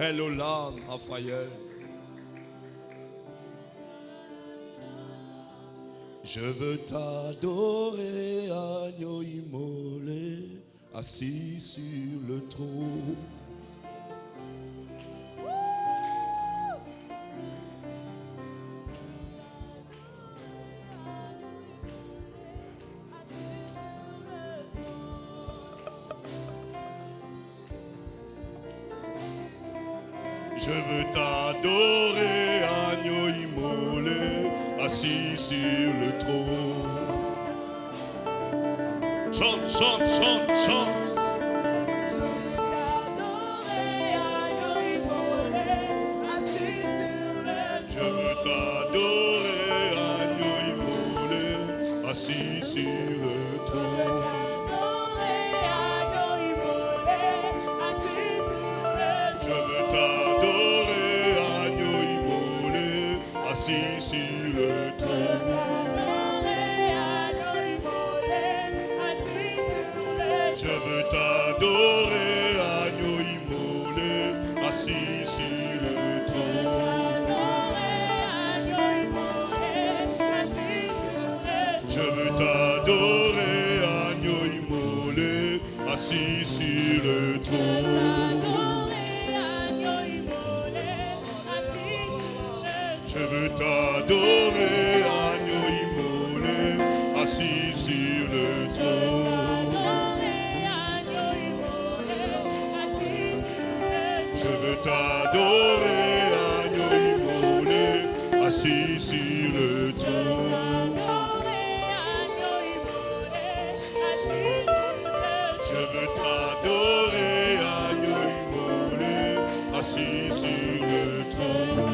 Elolam Raphaël. Je veux t'adorer, agneau immolé, assis sur le trône. Je veux t'adorer, agneau immolé, assis sur le trône. Chante, chante, chante, chante. Je veux t'adorer, agneau immolé, assis sur le trône. Je veux t'adorer, agneau immolé, assis sur le trône. Je veux t'adorer, agneau immolé, assis sur le trône. Je veux t'adorer, agneau immolé, assis sur le trône. Je veux t'adorer, agneau immolé, assis sur le trône. Je veux t'adorer, agneau immolé, assis sur le trône. Je veux t'adorer, agneau immolé, assis sur le trône.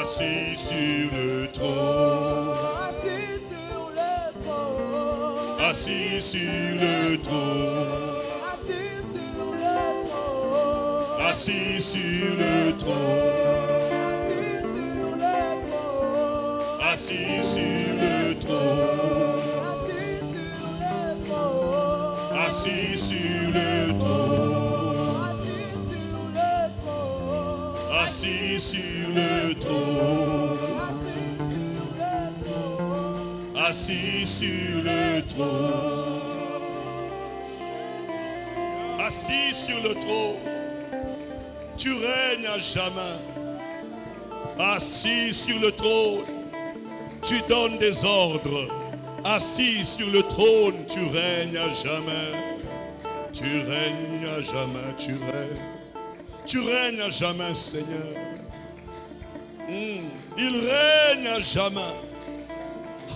Assis sur le trône. Assis sur le trône. Assis sur le trône. Assis sur le trône. Assis sur le trône. Assis sur le trône. Assis sur le trône. Assis sur le trône. Tu règnes à jamais. Assis sur le trône. Tu donnes des ordres. Assis sur le trône, tu règnes à jamais. Tu règnes à jamais, tu règnes. Tu règnes à jamais, Seigneur. Il règne à jamais.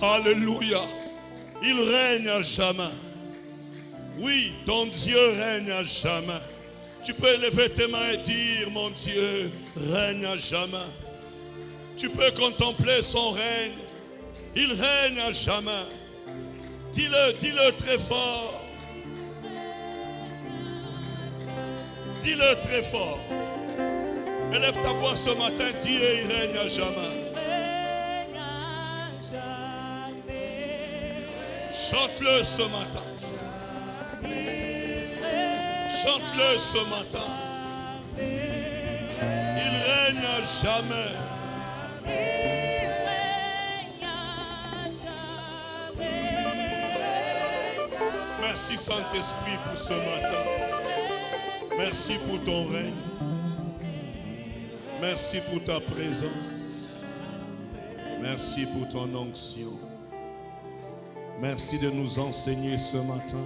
Alléluia. Il règne à jamais. Oui, ton Dieu règne à jamais. Tu peux lever tes mains et dire, mon Dieu règne à jamais. Tu peux contempler son règne. Il règne à jamais. Dis-le, dis-le très fort. Dis-le très fort. Élève ta voix ce matin, dis il règne à jamais. Chante-le ce matin. Chante-le ce matin. Il règne à jamais. Merci Saint-Esprit pour ce matin. Merci pour ton règne. Merci pour ta présence. Merci pour ton onction. Merci de nous enseigner ce matin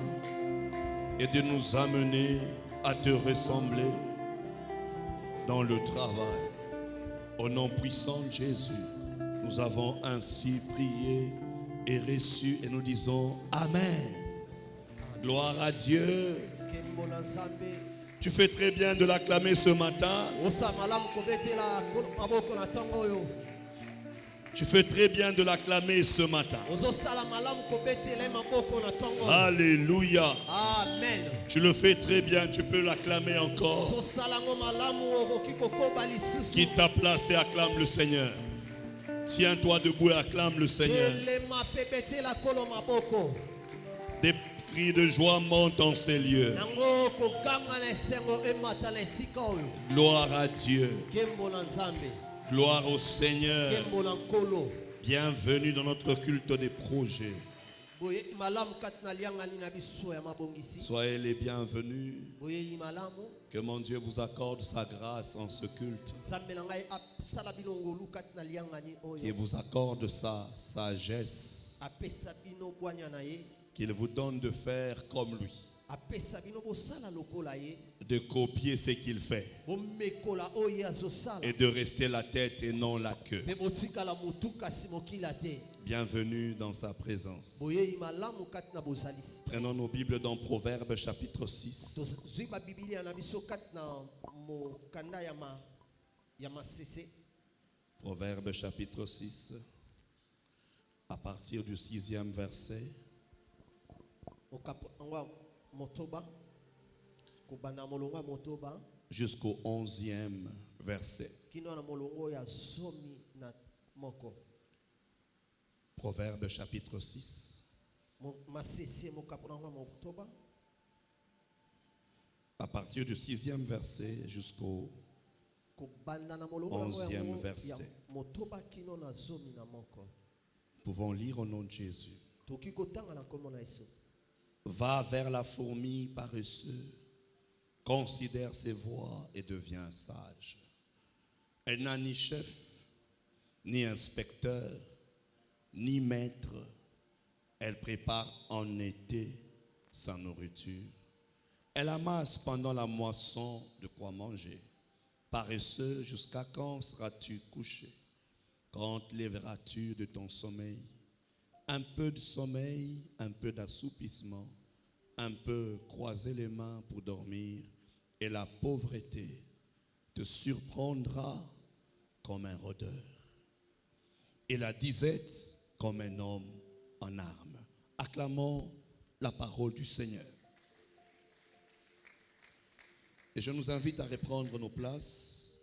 et de nous amener à te ressembler dans le travail. Au nom puissant de Jésus, nous avons ainsi prié et reçu et nous disons Amen. Gloire à Dieu. Tu fais très bien de l'acclamer ce matin. Tu fais très bien de l'acclamer ce matin. Alléluia. Amen. Tu le fais très bien, tu peux l'acclamer encore. Quitte ta place et acclame le Seigneur. Tiens-toi debout et acclame le Seigneur. Des cris de joie montent en ces lieux. Gloire à Dieu. Gloire au Seigneur. Bienvenue dans notre culte des projets. Soyez les bienvenus. Que mon Dieu vous accorde sa grâce en ce culte. Qu'il vous accorde sa sagesse. Qu'il vous donne de faire comme lui. De copier ce qu'il fait. Et de rester la tête et non la queue. Bienvenue dans sa présence. Prenons nos Bibles dans Proverbes chapitre 6. Proverbes chapitre 6. À partir du 6e verset. Jusqu'au 11e verset. Proverbes chapitre 6. À partir du 6e verset jusqu'au 11e verset. Nous pouvons lire au nom de Jésus. Va vers la fourmi paresseuse, considère ses voies et deviens sage. Elle n'a ni chef, ni inspecteur, ni maître. Elle prépare en été sa nourriture. Elle amasse pendant la moisson de quoi manger. Paresseux, jusqu'à quand seras-tu couché? Quand lèveras-tu de ton sommeil? Un peu de sommeil, un peu d'assoupissement, un peu croiser les mains pour dormir, et la pauvreté te surprendra comme un rôdeur, et la disette comme un homme en armes. Acclamons la parole du Seigneur. Et je nous invite à reprendre nos places.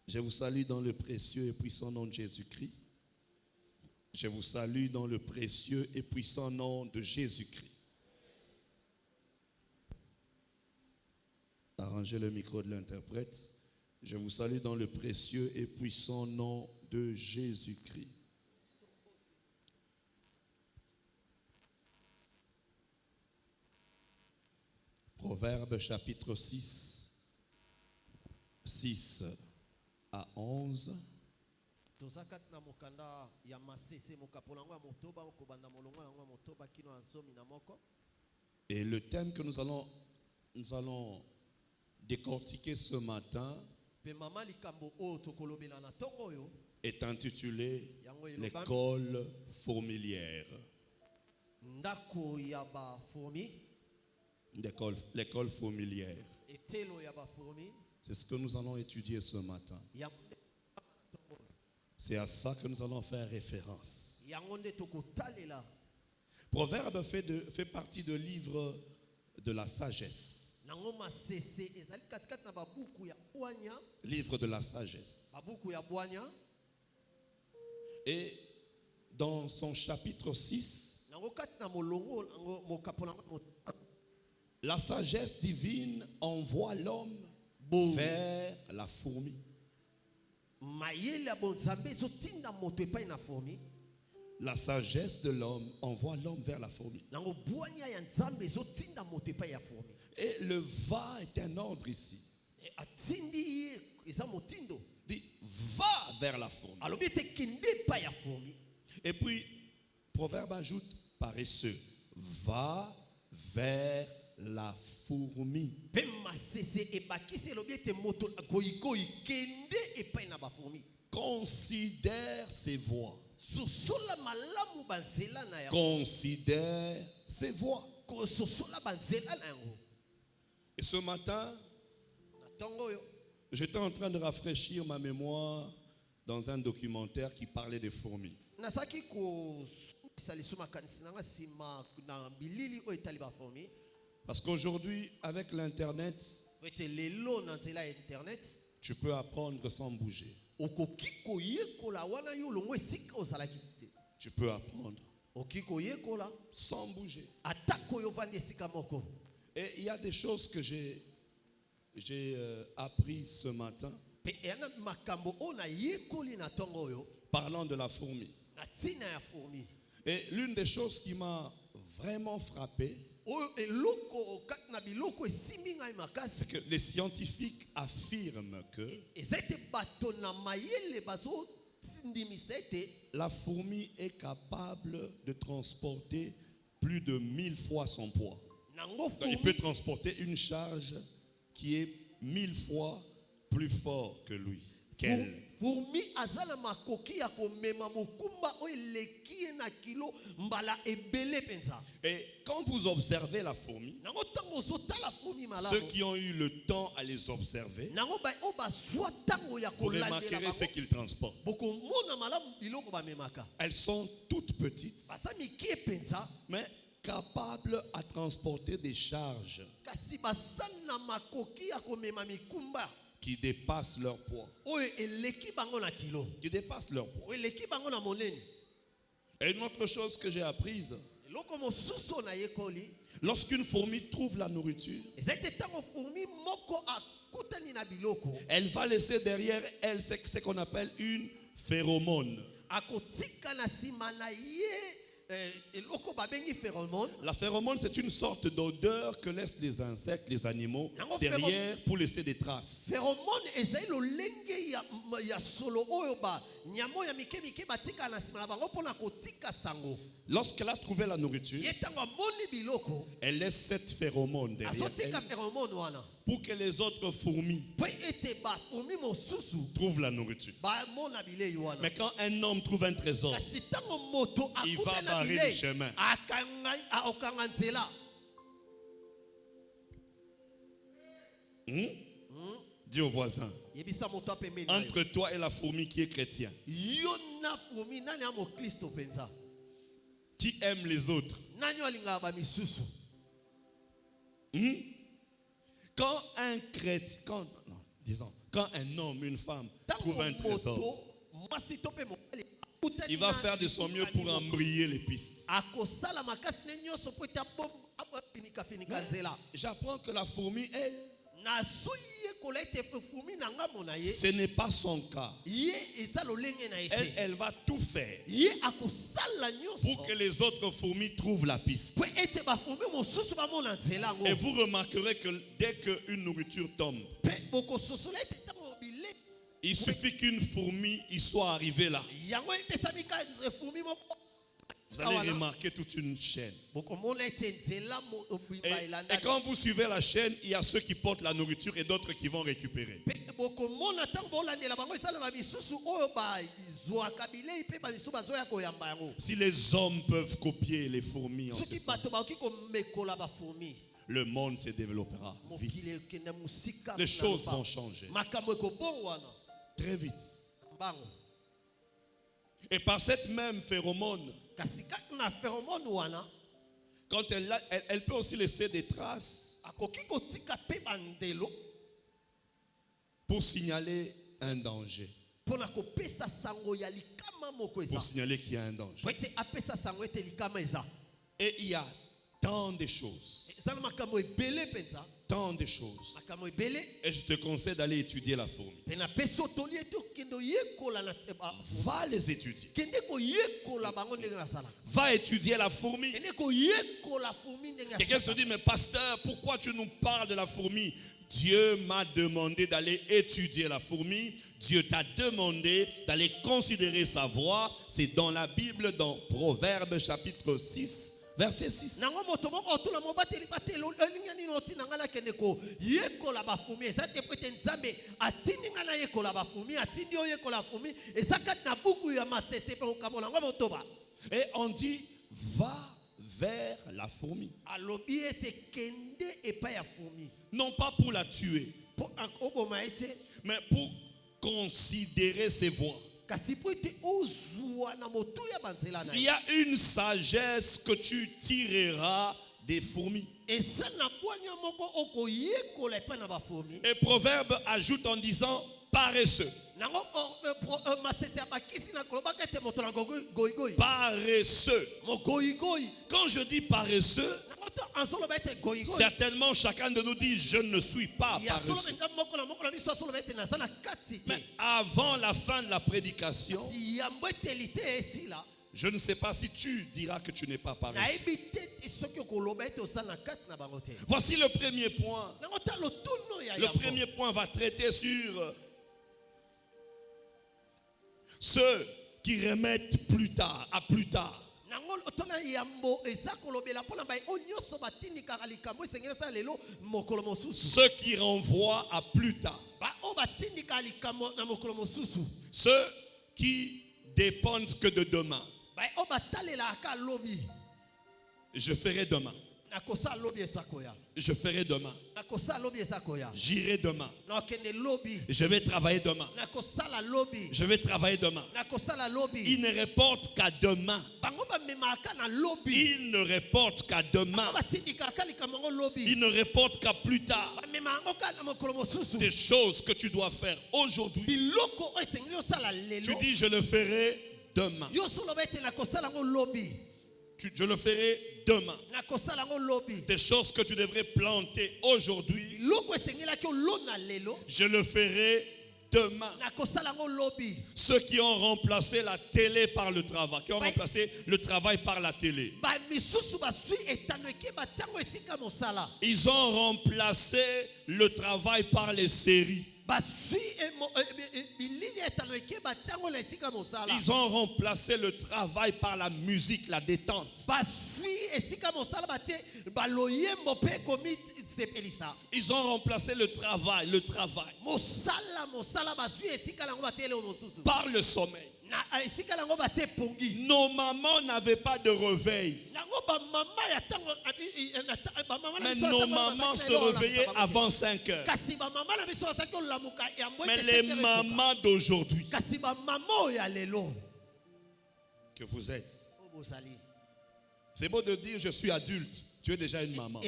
Je vous salue dans le précieux et puissant nom de Jésus-Christ. Je vous salue dans le précieux et puissant nom de Jésus-Christ. Arrangez le micro de l'interprète. Je vous salue dans le précieux et puissant nom de Jésus-Christ. Proverbes chapitre 6, 6 à 11. Et le thème que nous allons décortiquer ce matin est intitulé l'école fourmilière. L'école fourmilière. C'est ce que nous allons étudier ce matin. C'est à ça que nous allons faire référence. Proverbe fait partie du livre de la sagesse. Livre de la sagesse. Et dans son chapitre 6, la sagesse divine envoie l'homme vers la fourmi. La sagesse de l'homme envoie l'homme vers la fourmi. Et le va est un ordre ici. Dit va vers la fourmi. Et puis Proverbe ajoute paresseux, va vers la fourmi. Considère ses voies. Considère ses voies. Et ce matin, j'étais en train de rafraîchir ma mémoire dans un documentaire qui parlait des fourmis. Parce qu'aujourd'hui, avec l'Internet, tu peux apprendre sans bouger. Tu peux apprendre sans bouger. Et il y a des choses que j'ai apprises ce matin parlant de la fourmi. Et l'une des choses qui m'a vraiment frappé, c'est que les scientifiques affirment que la fourmi est capable de transporter plus de 1000 fois son poids. Donc, il peut transporter une charge qui est 1000 fois plus fort que lui. Qu'elle. Et quand vous observez la fourmi, ceux qui ont eu le temps à les observer, vous remarquerez ce qu'ils transportent. Elles sont toutes petites, mais capables à transporter des charges qui dépassent leur poids. Qui dépassent leur poids. Et une autre chose que j'ai apprise, lorsqu'une fourmi trouve la nourriture, elle va laisser derrière elle ce qu'on appelle une phéromone. La phéromone, c'est une sorte d'odeur que laissent les insectes, les animaux derrière pour laisser des traces. Lorsqu'elle a trouvé la nourriture, elle laisse cette phéromone derrière elle pour que les autres fourmis trouvent la nourriture. Mais quand un homme trouve un trésor, il va barrer le chemin. Dis au voisin, entre toi et la fourmi qui est chrétien, qui aime les autres, quand un chrétien, quand un homme, une femme trouve un trésor, il va faire de son mieux pour embrayer les pistes. J'apprends que la fourmi, elle, ce n'est pas son cas. Elle va tout faire pour que les autres fourmis trouvent la piste. Et vous remarquerez que dès qu'une nourriture tombe, il suffit qu'une fourmi y soit arrivée là. Vous allez remarquer toute une chaîne. Et quand vous suivez la chaîne, il y a ceux qui portent la nourriture et d'autres qui vont récupérer. Si les hommes peuvent copier les fourmis en ce sens, le monde se développera vite. Les choses vont changer très vite. Et par cette même phéromone, quand elle peut aussi laisser des traces pour signaler un danger. Pour signaler qu'il y a un danger. Et il y a tant de choses. Tant de choses. Et je te conseille d'aller étudier la fourmi. Va les étudier. Va étudier la fourmi. Quelqu'un se dit, mais pasteur, pourquoi tu nous parles de la fourmi? Dieu m'a demandé d'aller étudier la fourmi. Dieu t'a demandé d'aller considérer sa voix. C'est dans la Bible, dans Proverbes chapitre 6. Verset 6. Et on dit, va vers la fourmi. Non pas pour la tuer, mais pour considérer ses voix. Il y a une sagesse que tu tireras des fourmis. Et Proverbe ajoute en disant paresseux. Paresseux. Quand je dis paresseux, certainement chacun de nous dit je ne suis pas paresseux. Mais avant la fin de la prédication, je ne sais pas si tu diras que tu n'es pas paresseux. Voici le premier point. Le premier point va traiter sur ceux qui remettent plus tard, à plus tard. Ceux qui renvoient à plus tard. Ceux qui dépendent que de demain. Je ferai demain. Je ferai demain. J'irai demain. Je vais travailler demain. Je vais travailler demain. Il ne reporte qu'à demain. Il ne reporte qu'à demain. Il ne reporte qu'à plus tard. Des choses que tu dois faire aujourd'hui. Tu dis je le ferai demain. Je le ferai demain. Des choses que tu devrais planter aujourd'hui, je le ferai demain. Ceux qui ont remplacé la télé par le travail, qui ont remplacé le travail par la télé, ils ont remplacé le travail par les séries. Ils ont remplacé le travail par la musique, la détente. Ils ont remplacé le travail par le sommeil. Nos mamans n'avaient pas de réveil. Mais nos mamans se réveillaient avant 5 heures. Mais les mamans d'aujourd'hui que vous êtes, c'est beau de dire je suis adulte. Tu es déjà une maman.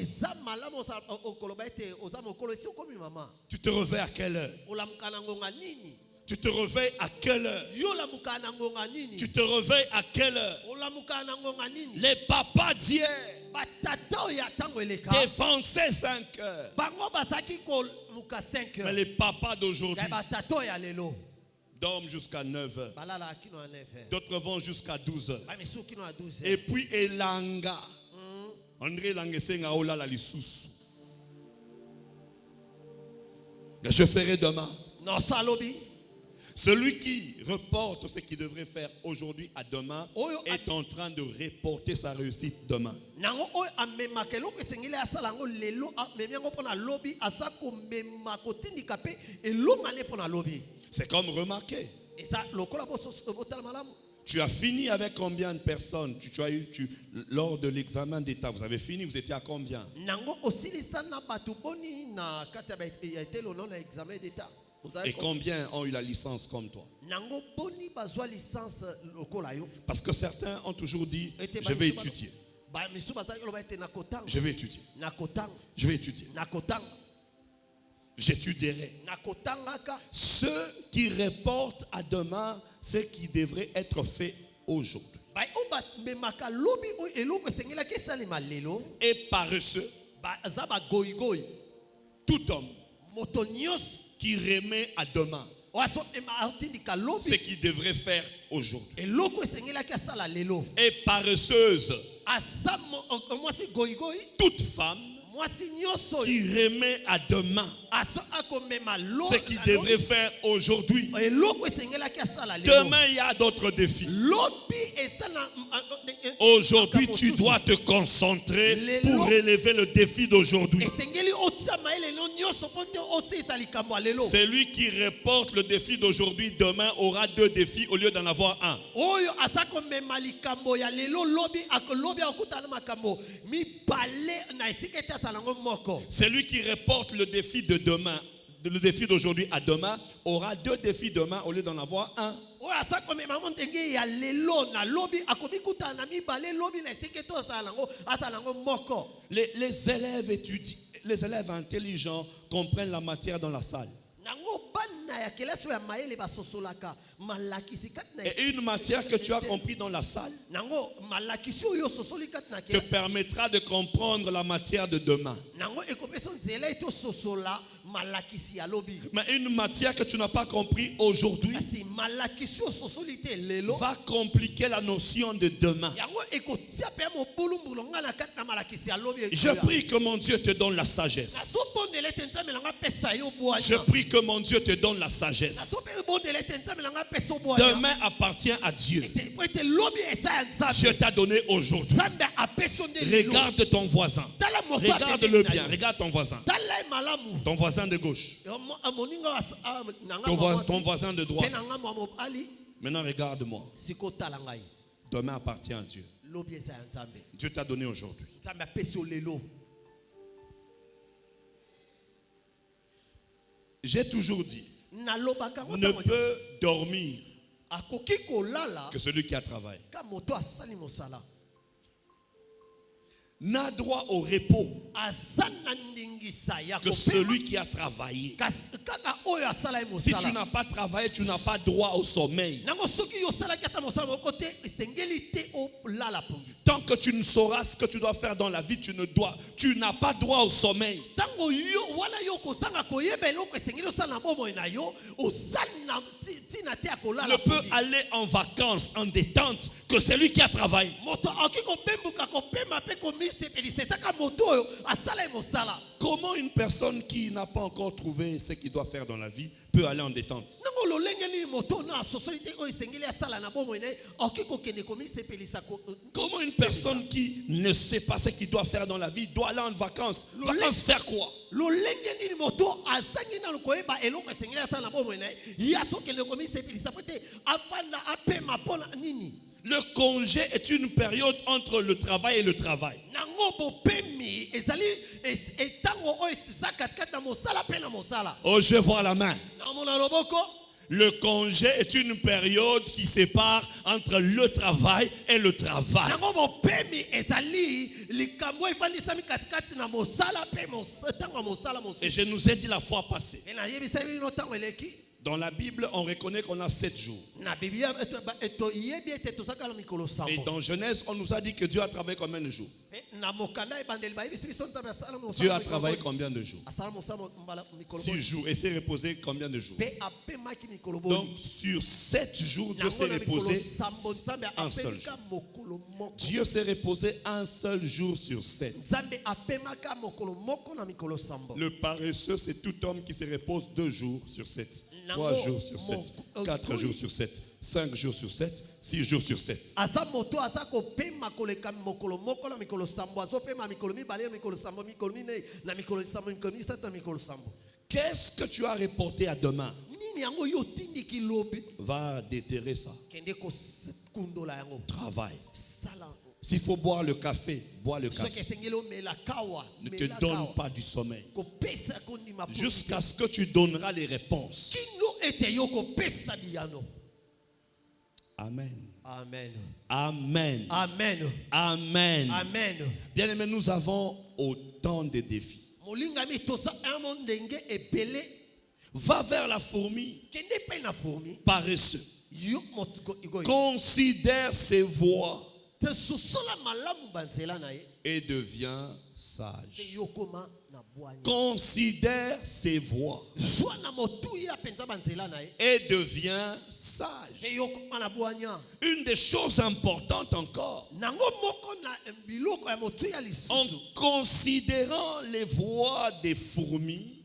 Tu te réveilles à quelle heure? Tu te réveilles à quelle heure? Tu te réveilles à quelle heure? Les papas d'hier défonçaient 5 heures. Mais les papas d'aujourd'hui dorment jusqu'à 9 heures. D'autres vont jusqu'à 12 heures. Et puis Elanga. Je ferai demain. Celui qui reporte ce qu'il devrait faire aujourd'hui à demain est en train de reporter sa réussite demain. C'est comme remarquer. Tu as fini avec combien de personnes? Tu as eu lors de l'examen d'État, vous avez fini, vous étiez à combien? Et combien ont eu la licence comme toi? Parce que certains ont toujours dit je vais étudier. Je vais étudier. Je vais étudier. J'étudierai. Ceux qui reportent à demain ce qui devrait être fait aujourd'hui. Et paresseux, tout homme qui remet à demain ce qu'il devrait faire aujourd'hui. Et paresseuse, toute femme qui remet à demain ce qu'il devrait faire aujourd'hui. Demain, il y a d'autres défis. Aujourd'hui, tu dois te concentrer pour relever le défi d'aujourd'hui. Celui qui reporte le défi d'aujourd'hui, demain aura 2 défis au lieu d'en avoir un. Celui qui reporte le défi de demain, le défi d'aujourd'hui à demain aura 2 défis demain au lieu d'en avoir un. Les élèves étudient, les élèves intelligents comprennent la matière dans la salle. Et une matière que tu as compris dans la salle te permettra de comprendre la matière de demain. Mais une matière que tu n'as pas compris aujourd'hui va compliquer la notion de demain. Je prie que mon Dieu te donne la sagesse. Je prie que mon Dieu te donne la sagesse. Demain appartient à Dieu. Dieu t'a donné aujourd'hui. Regarde ton voisin. Regarde-le bien. Regarde ton voisin. Ton voisin de gauche. Ton voisin de droite. Maintenant regarde-moi. Demain appartient à Dieu. Dieu t'a donné aujourd'hui. J'ai toujours dit, ne peut dormir que celui qui a travaillé. N'a droit au repos que celui qui a travaillé. Si tu n'as pas travaillé, tu n'as pas droit au sommeil. Tant que tu ne sauras ce que tu dois faire dans la vie, tu n'as pas droit au sommeil. Ne peut aller en vacances, en détente, que celui qui a travaillé. Comment une personne qui n'a pas encore trouvé ce qu'il doit faire dans la vie peut aller en détente? Comment une personne qui ne sait pas ce qu'il doit faire dans la vie doit aller en vacances? Vacances faire quoi? Le congé est une période entre le travail et le travail. Oh, je vois la main. Le congé est une période qui sépare entre le travail et le travail. Et je nous ai dit la fois passée, dans la Bible, on reconnaît qu'on a 7 jours. Et dans Genèse, on nous a dit que Dieu a travaillé combien de jours? Dieu a travaillé combien de jours? 6 jours. Et s'est reposé combien de jours? Donc, sur 7 jours, Dieu s'est reposé un seul jour. Dieu s'est reposé un seul jour sur 7. Le paresseux, c'est tout homme qui se repose 2 jours sur 7. 3 jours sur 7, 4 jours sur 7, 5 jours sur 7, 6 jours sur 7. Qu'est-ce que tu as reporté à demain? Va déterrer ça. Travail. S'il faut boire le café, bois le café. Ne te donne pas du sommeil. Jusqu'à ce que tu donneras les réponses. Amen. Amen. Amen. Amen. Amen. Amen. Bien aimé, nous avons autant de défis. Va vers la fourmi paresseux. Considère ses voies et deviens sage. Considère ses voies et deviens sage. Une des choses importantes encore, en considérant les voies des fourmis,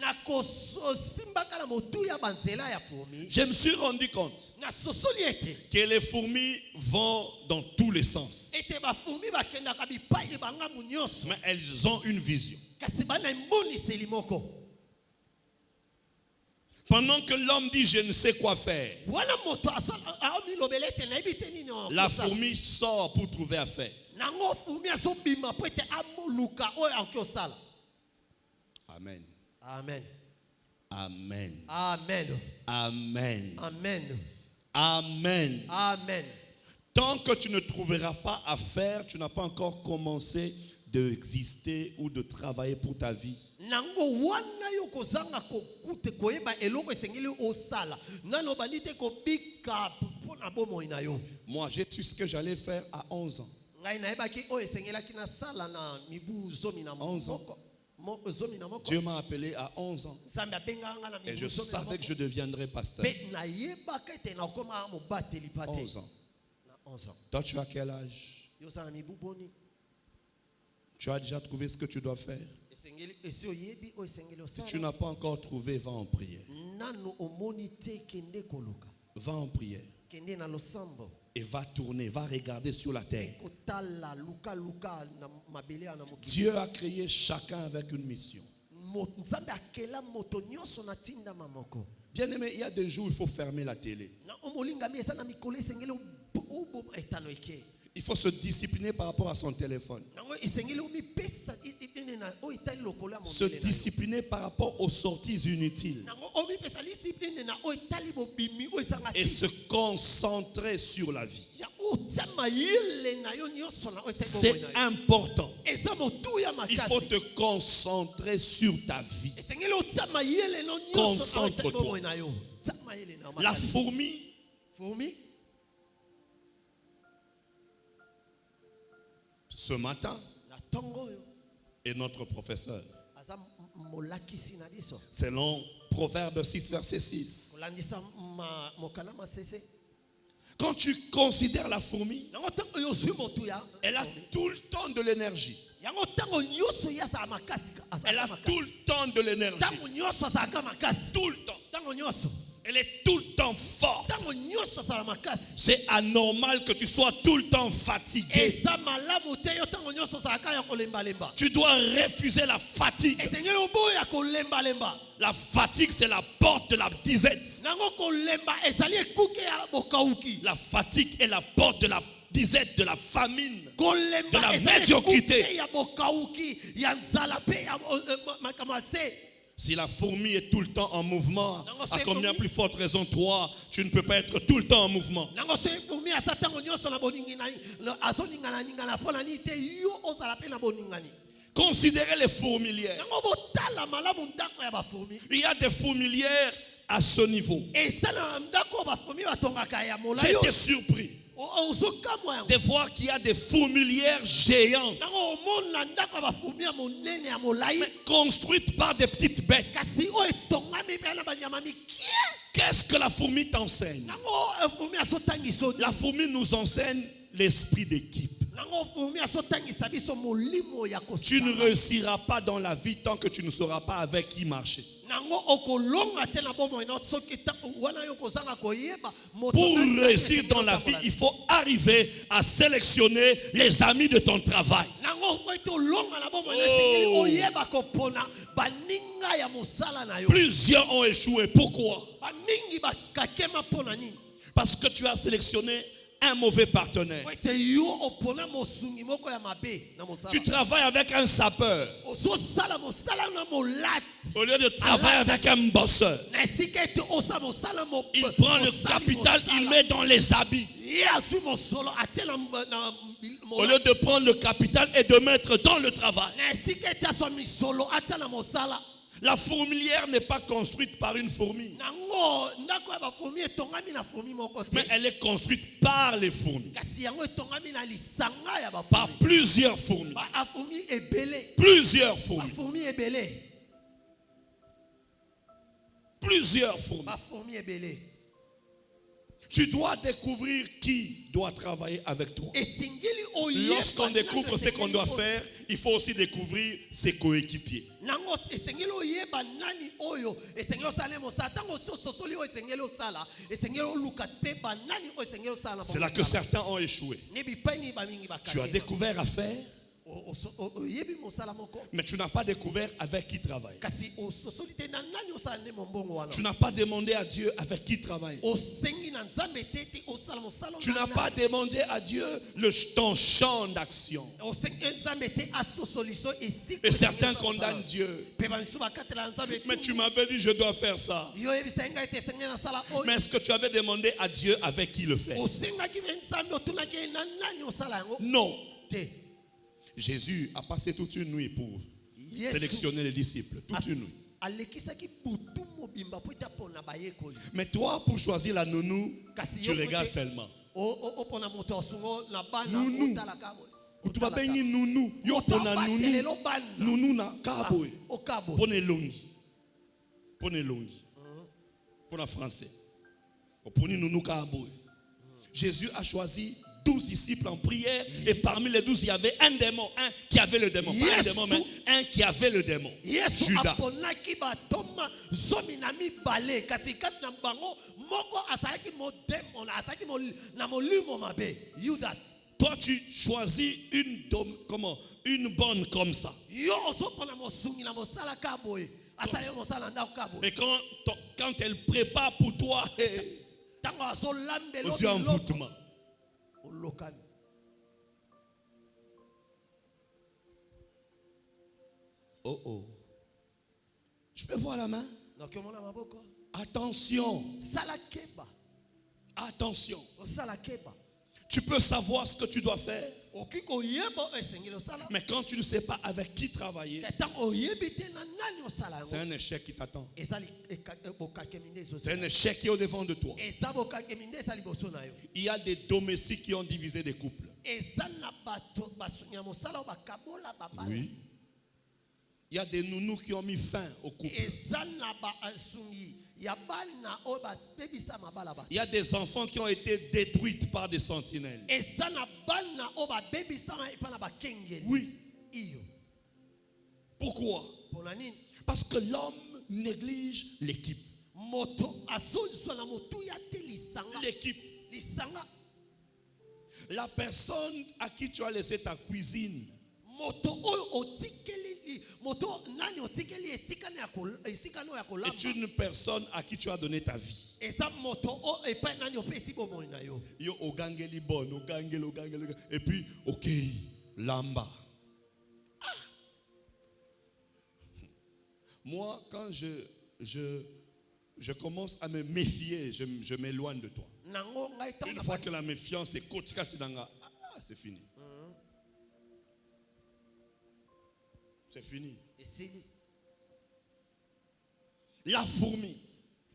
je me suis rendu compte que les fourmis vont dans tous les sens. Mais elles ont une vision. Pendant que l'homme dit je ne sais quoi faire, la fourmi sort pour trouver à faire. Amen. Amen. Amen. Amen. Amen. Amen. Amen. Amen. Tant que tu ne trouveras pas à faire, tu n'as pas encore commencé d'exister ou de travailler pour ta vie. Nango wana yo kozanga kokute koyeba eloko esengeli osala nano banite ko bika pona bomo ina yo. Moi, j'ai su ce que j'allais faire à 11 ans. Ngai naeba ki o esengela kina sala na mibu zomi na 11 ans. Zomi na moko. Dieu m'a appelé à 11 ans. Zambe abenga nga na Et mibu je zomi na savais que je deviendrais pasteur. Pe na yeba ka te na koma mo bateli pate. 11 ans. Na 11 ans. Toi, tu as quel âge? Yo sa na mibu boni. Tu as déjà trouvé ce que tu dois faire? Esengeli esi oyebi o esengeli Si osala. tu n'as pas encore trouvé, va en prière. Nano omoni te kende koluka. Va en prière. Kende na losambo. Et va tourner, va regarder sur la terre. Kotala luka luka na mabele na mokili. Dieu a créé chacun avec une mission. Nzambe akela moto nyonso na tinda mamoko. Bien aimé, il y a des jours où il faut fermer la télé. Na omolinga mi esa na mikolo esengeli obo etano eke. Il faut se discipliner par rapport à son téléphone. Nango esengeli omi pesa ipene na o itali lokolo ya Se mondele. discipliner par rapport aux sorties inutiles. Nango omi pesa discipline na o itali bobimi o esanga Et se concentrer sur la vie. ya o tsama yele na yo nyonso na o itali C'est bobo na yo. important. Eza motu ya Il faut makasi. te concentrer sur ta vie. Esengeli o tsama yele no nyonso na o itali bobo na yo. Tsama yele na La makasi. fourmi, Fourmi ce matin, na tongo yo. est notre professeur. Aza molakisi na biso. Selon Proverbe 6, verset 6. Kolandisa mokala masese. Quand tu considères la fourmi, Nango tango yo zwi motu ya. elle a tout le temps de l'énergie. Yango tango nyonso ya sa makasi. Elle a tout le temps de l'énergie. Tango nyonso sa makasi. Tout le temps. Tango nyonso. Elle est tout le temps forte. Tango nyonso sa makasi. C'est anormal que tu sois tout le temps fatigué. Eza malamu te yo tango nyonso sa ya kolemba lemba. Tu dois refuser la fatigue. Esengeli oboya kolemba lemba. La fatigue, c'est la porte de la disette. Nango kolemba ezali ekuke ya bokauki. La fatigue est la porte de la disette, de la famine, de Kolemba la ezali médiocrité. ekuke ya bokauki ya nzala pe ya makamase. Si la fourmi est tout le temps en mouvement, Non, à c'est combien fourmi. plus forte raison, toi, tu ne peux pas être tout le temps en mouvement. Nango se fourmi asa tango nyonso na boningi na azoningana ningana pona ni te yo ozala pe na boningani. Considérez les fourmilières. Nango botala malamu ndako ya bafourmi. Il y a des fourmilières à ce niveau. Esa na ndako bafourmi batongaka ya J'ai molayo. été surpris Ozokamwa yango. de voir qu'il y a des fourmilières géantes, Nango omona ndako ya bafourmi ya monene ya molai. mais construites par des petites bêtes. Kasi o etongami pe na banyama mikie. Qu'est-ce que la fourmi t'enseigne? Nango fourmi azotangisa La fourmi nous enseigne l'esprit d'équipe. Nango fourmi azotangisa biso molimo ya Tu ne kosala. réussiras pas dans la vie tant que tu ne sauras pas avec qui marcher. Nango okolonga te na bomo ina soki wana yo kozanga koyeba moto. Pour réussir dans la vie, il faut arriver à sélectionner les amis de ton travail. Nango moito longa na bomo ina singeli oyeba kopona baninga ya mosala na yo. Plusieurs ont échoué. Pourquoi? Bamingi bakakema pona nini? Parce que tu as sélectionné un mauvais partenaire. Wete yo opona mosungi moko ya mabe na mosala. Tu travailles avec un sapeur Oso sala mosala na molati. au lieu de travailler avec un bosseur. Na esika ete osa mosala mo. Il prend le capital, il met dans les habits. Ye asu mosolo atie na Au lieu de prendre le capital et de mettre dans le travail. na esika ete aso misolo atie na mosala. La fourmilière n'est pas construite par une fourmi, Nango ndako ya bafourmi etongami na fourmi moko te. mais elle est construite par les fourmis. Kasi yango etongami na lisanga ya Par bafourmi. plusieurs fourmis. Bafourmi ebele. Plusieurs fourmis. Bafourmi ebele. Plusieurs fourmis. Bafourmi ebele. Tu dois découvrir qui doit travailler avec toi. Esingeli oyeba. Lorsqu'on découvre ce qu'on doit faire, il faut aussi découvrir ses coéquipiers. Nango esengeli oyeba nani oyo esengeli osala mosala tango sosoli oyo esengeli osala esengeli oluka pe banani oyo esengeli osala. C'est là que certains ont échoué. Ne bipani ba mingi Tu as bakati. découvert à faire, Mais tu n'as pas découvert avec qui travailler. kasi ososoli te na nani osala nde mombongo wana Tu n'as pas demandé à Dieu avec qui travailler. osengi na nzambe te ete osala mosala Tu n'as pas demandé à Dieu ton champ d'action. osengi nzambe te asosoliso esika Et certains condamnent Dieu. mpe bamisu bakatela nzambe Mais tu m'avais dit je dois faire ça. yo oyebisa ngai ete esengeli nasala oyo Mais est-ce que tu avais demandé à Dieu avec qui le faire? osengaki mpe nzambe otunaki ye na nani osala yango Non. te Jésus a passé toute une nuit pour Yesu sélectionner les disciples. Toute une nuit. alekisaki butu mobimba po ete apona bayekoli Mais toi, pour choisir la nounou, kasi tu yo regardes kote seulement. opona moto asungo na bana Nounou. otalaka boye. Tu vas bénir nounou. Yo Moto pona abatele nounou. lo bana Nounou na kaboy. okabo Pone longi. Pone longi. Pone français. Pone nounou kaboy. Jésus a choisi 12 disciples en prière et parmi les 12 il y avait un démon, un qui avait le démon, pas un Yesu. démon mais un qui avait le démon. yesu Judas. aponaki batoma zomi na mibale kasi kati na bango moko azalaki modemona azalaki na molimo mabe yudas Toi tu choisis une bonne comme ça. yo ozopona mosungi na mosala ka boye asala yo mosala ndako ka boye Mais quand elle prépare pour toi, ntango azolambela aux yeux envoûtement. olokani Oh oh. Je peux voir la main? nakiomona maboko Attention. sala keba Attention. osala keba Tu peux savoir ce que tu dois faire. okoki koyeba oyo esengeli osala Mais quand tu ne sais pas avec qui travailler, ntango oyebi te na nani osala c'est yango un échec qui t'attend. eza bokakemi nde C'est un ezosala échec qui est au devant de toi. eza bokakemi nde eza liboso na yo Il y a des domestiques qui ont divisé des couples. eza na bato basungi na mosala oyo bakabola babala Oui. Il y a des nounous qui ont mis fin au couple. eza na basungi ya bana oyo babebisa mabala bato Il y a des enfants qui ont été détruits par des sentinelles. eza na bana oyo babebisama epa na bakengeli Oui. iyo Pourquoi? mpona nini Parce que l'homme néglige l'équipe. moto azoliswa na motuya te lisanga L'équipe. lisanga La personne à qui tu as laissé ta cuisine, moto oyo otikeli moto nani otikeli esika no ya est kolamba une personne à qui tu as donné ta vie. eza moto oyo epai nani opesi bomoi na yo Yo ogangeli bon, ogangeli. Et puis, ok, lamba. Ah. Moi, quand je commence à me méfier, je m'éloigne de toi. nango ngai Une ntango fois que la méfiance est kotikati danga, c'est fini. C'est fini. esili La fourmi,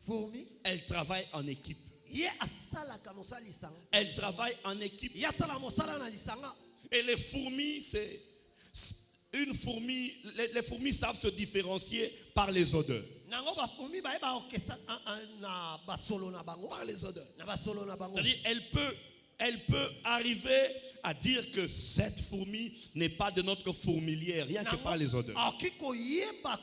fourmi elle travaille en équipe. ye asalaka mosala lisanga Elle travaille en équipe. ye asala mosala na lisanga Et les fourmis, c'est une fourmi. Les fourmis savent se différencier par les odeurs. nango bafourmi bayeba okesa na basolo na bango Par les odeurs. na basolo na bango C'est-à-dire, elle peut arriver à dire que cette fourmi n'est pas de notre fourmilière, rien que par les odeurs. akoki koyeba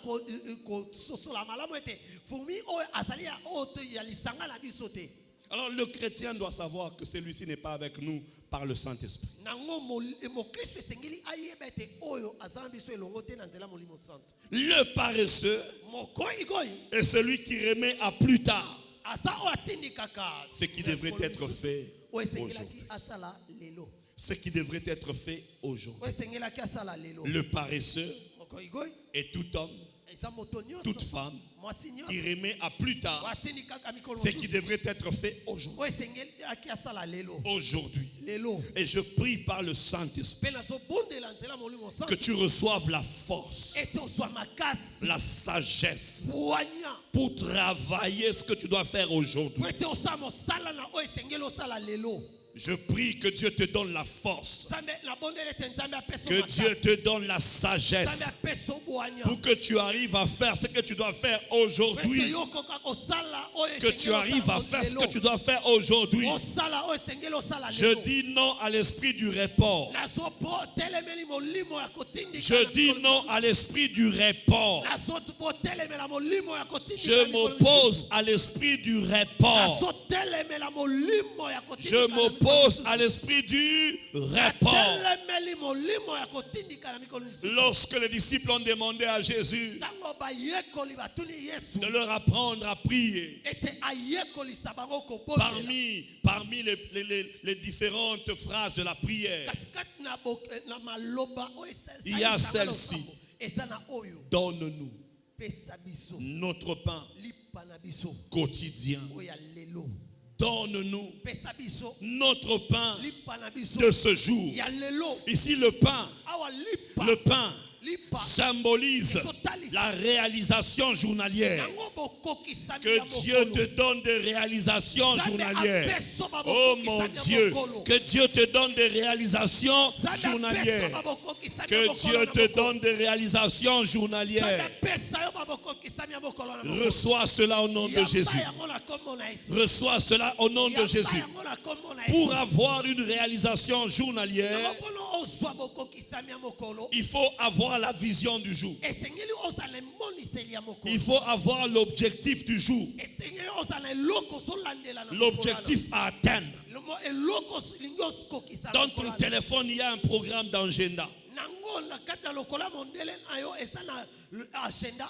kososola malamu ete fourmi oyo azali ya oyo to ya lisanga na biso te Alors le chrétien doit savoir que celui-ci n'est pas avec nous par le Saint-Esprit. nango mokristo esengeli ayeba ete oyo aza na biso elongo te na nzela molimo santo Le paresseux mokoyikoyi est celui qui remet à plus tard aza oyo atindikaka ce qui devrait être fait oyo esengelaki aujourd'hui. asala lelo Ce qui devrait être fait aujourd'hui. oyo esengelaki asala lelo Le paresseux mokoyikoyi est tout homme, eza moto nyonso toute femme mwasi nyonso qui remet à plus tard oyo atindikaka mikolo ce qui mosusu devrait être fait aujourd'hui. oyo esengelaki asala lelo Aujourd'hui. lelo Et je prie par le Saint-Esprit mpe nazobondela nzela molimo santo que tu reçoives la force, ete ozwa makasi la sagesse bwanya pour travailler ce que tu dois faire aujourd'hui. po ete osala mosala na oyo esengeli osala lelo Je prie que Dieu te donne la force, nzambe nabondela ete nzambe apeso que Dieu te donne la nzambe sagesse apeso bwanya pour que tu arrives à faire ce que tu dois faire po ete aujourd'hui. yo okoka kosala oyo Que tu arrives à faire ce que tu dois faire aujourd'hui. osala oyo esengeli osala Je lelo dis non à l'esprit du report. nazotelemeli molimo ya kotindika Je dis non à l'esprit du report. nazotelemela molimo ya kotindika Je m'oppose à l'esprit du report. nazotelemela molimo ya Je m'oppose s'oppose à l'esprit du report. atelemeli molimo ya kotindika na mikolo lisusu. Lorsque les disciples ont demandé à Jésus Ntango bayekoli batuni Yesu de leur apprendre à prier, ete ayekolisa bango kobondela. parmi les différentes phrases de la prière, Katikati na maloba oyo il y a celle-ci: eza na oyo donne-nous pesa biso notre pain lipa na biso quotidien. oyo ya lelo. Donne-nous Pesa biso notre pain lipa na biso de ce jour. ya lelo. Ici, le pain Awa lipa lipa symbolise la réalisation journalière. yango bokokisami Que ya Dieu mokolo. te donne des réalisations Nzambe journalières. apeso ba Oh bokokisami mon ya Dieu, mokolo. que Dieu te donne des réalisations Nzambe apeso journalières. ba bokokisami ya Que mokolo Dieu na te mokolo. donne des réalisations Nzambe journalières. apesa yo ba bokokisami ya mokolo na mokolo. Reçois cela au nom de Yamba Jésus. yango na kombo na Yesu. Reçois cela au nom de Yamba Jésus. yango na kombo na Yesu. Pour avoir une réalisation journalière, Yango mpona ozwa bokokisami ya mokolo, il faut avoir la vision du jour. esengeli ozala emoniseli ya mokolo. Il faut avoir l'objectif du jour. Esengeli ozala eloko ozolandela na mokolo. L'objectif à atteindre. Eloko olingi okokisa Dans mokolo ton wana. téléphone, il y a un programme d'agenda. Nango na kati ya lokolo ya mondele na yo eza na agenda.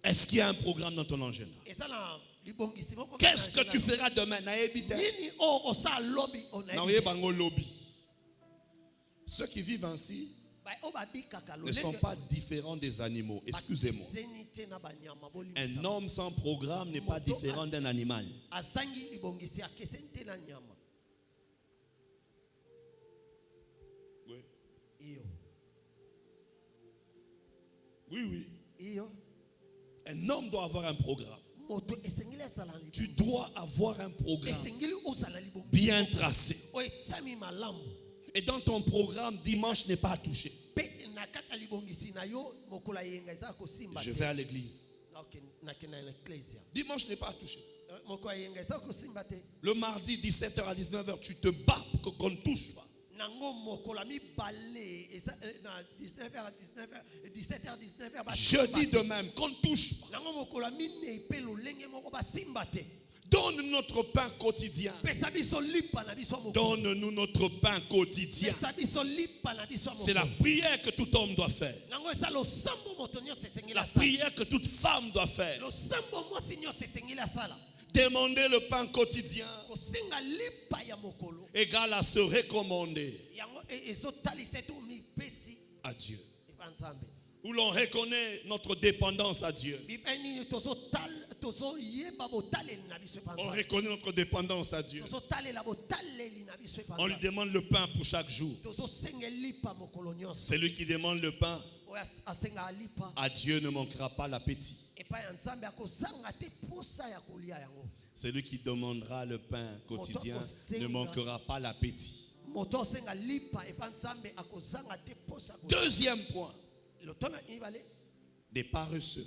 Est-ce qu'il y a un programme dans ton agenda? Eza na libongisi moko na Qu'est-ce que agenda. tu feras demain? Nayebi te. Nini o osala lobi Na onayebi. oye bango lobby. Ceux qui vivent ainsi Ba o babikaka ne sont pas différents des animaux. Excusez-moi. Zenite na banyama boli. Un homme sans programme n'est pas différent d'un animal. Azangi libongisi akesente na nyama. Oui, Iyo. oui. Iyo. Un homme doit avoir un programme. Moto esengeli azala libongisi. Tu dois avoir un programme Esengeli ozala libongisi. bien tracé. O etsami malamu. Et dans ton programme, dimanche n'est pas touché. Pe na kata libongisi na yo mokola yenga eza kosimba. Je vais à l'église. Okay, na kena na ecclesia. Dimanche n'est pas touché. Mokola yenga eza kosimba te. Le mardi, 17h à 19h, tu te bats pour qu'on ne touche pas. Nango mokola mi balé eza na 19h à 19h 17h 19h. Jeudi de même, qu'on ne touche pas. Nango mokola mi ne pe lolenge moko basimba te. Donne notre pain quotidien. Pesa biso lipa na biso moko. Donne-nous notre pain quotidien. Pesa biso lipa na biso moko. C'est la prière que tout homme doit faire. Nango eza lo sambo moto nyonso esengeli La asala. prière que toute femme doit faire. Lo sambo mwasi nyonso esengeli asala. Demander le pain quotidien Kosenga lipa ya mokolo. égale à se recommander Yango ezotalisa tu mipesi à Dieu. epa Nzambe. Où l'on reconnaît notre dépendance à Dieu. Bibeni tozo yeba botaleli na biso epa On Nzambe. reconnaît notre dépendance à Dieu. Tozo talela botaleli na biso epa On lui Nzambe. demande le pain pour chaque jour. Tozo senga lipa mokolo nyonso. Celui qui demande le pain, Oya asenga lipa à Dieu ne manquera pas l'appétit. epa ya Nzambe akozanga te posa ya kolia yango. Celui qui demandera le pain quotidien ne manquera pas l'appétit. Moto senga lipa epa Nzambe akozanga te posa kolia. Deuxième point, Le tona ibale des paresseux.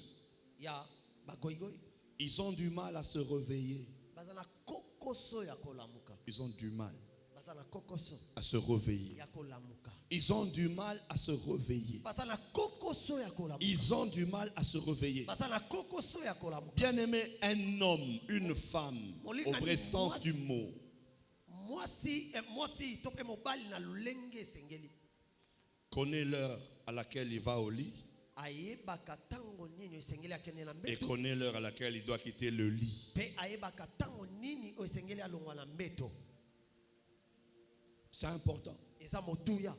ya bagoigoi Ils ont du mal à se réveiller. bazana kokoso ya kolamuka. Ils ont du mal Bazana kokoso à se réveiller. ya kolamuka. Ils ont du mal à se réveiller. Bazana kokoso ya kolamuka. Ils ont du mal à se réveiller. Bazana kokoso ya kolamuka. Bien-aimé, un homme, une femme, au vrai sens du mot, Mwasi tope mobali na lulenge esengeli. connaît l'heure à laquelle il va au lit Ayebaka tango nini esengeli akende na et mbeto. connaît l'heure à laquelle il doit quitter le lit. Pe ayebaka tango nini esengeli alongwa na mbeto. C'est important. Eza motuya.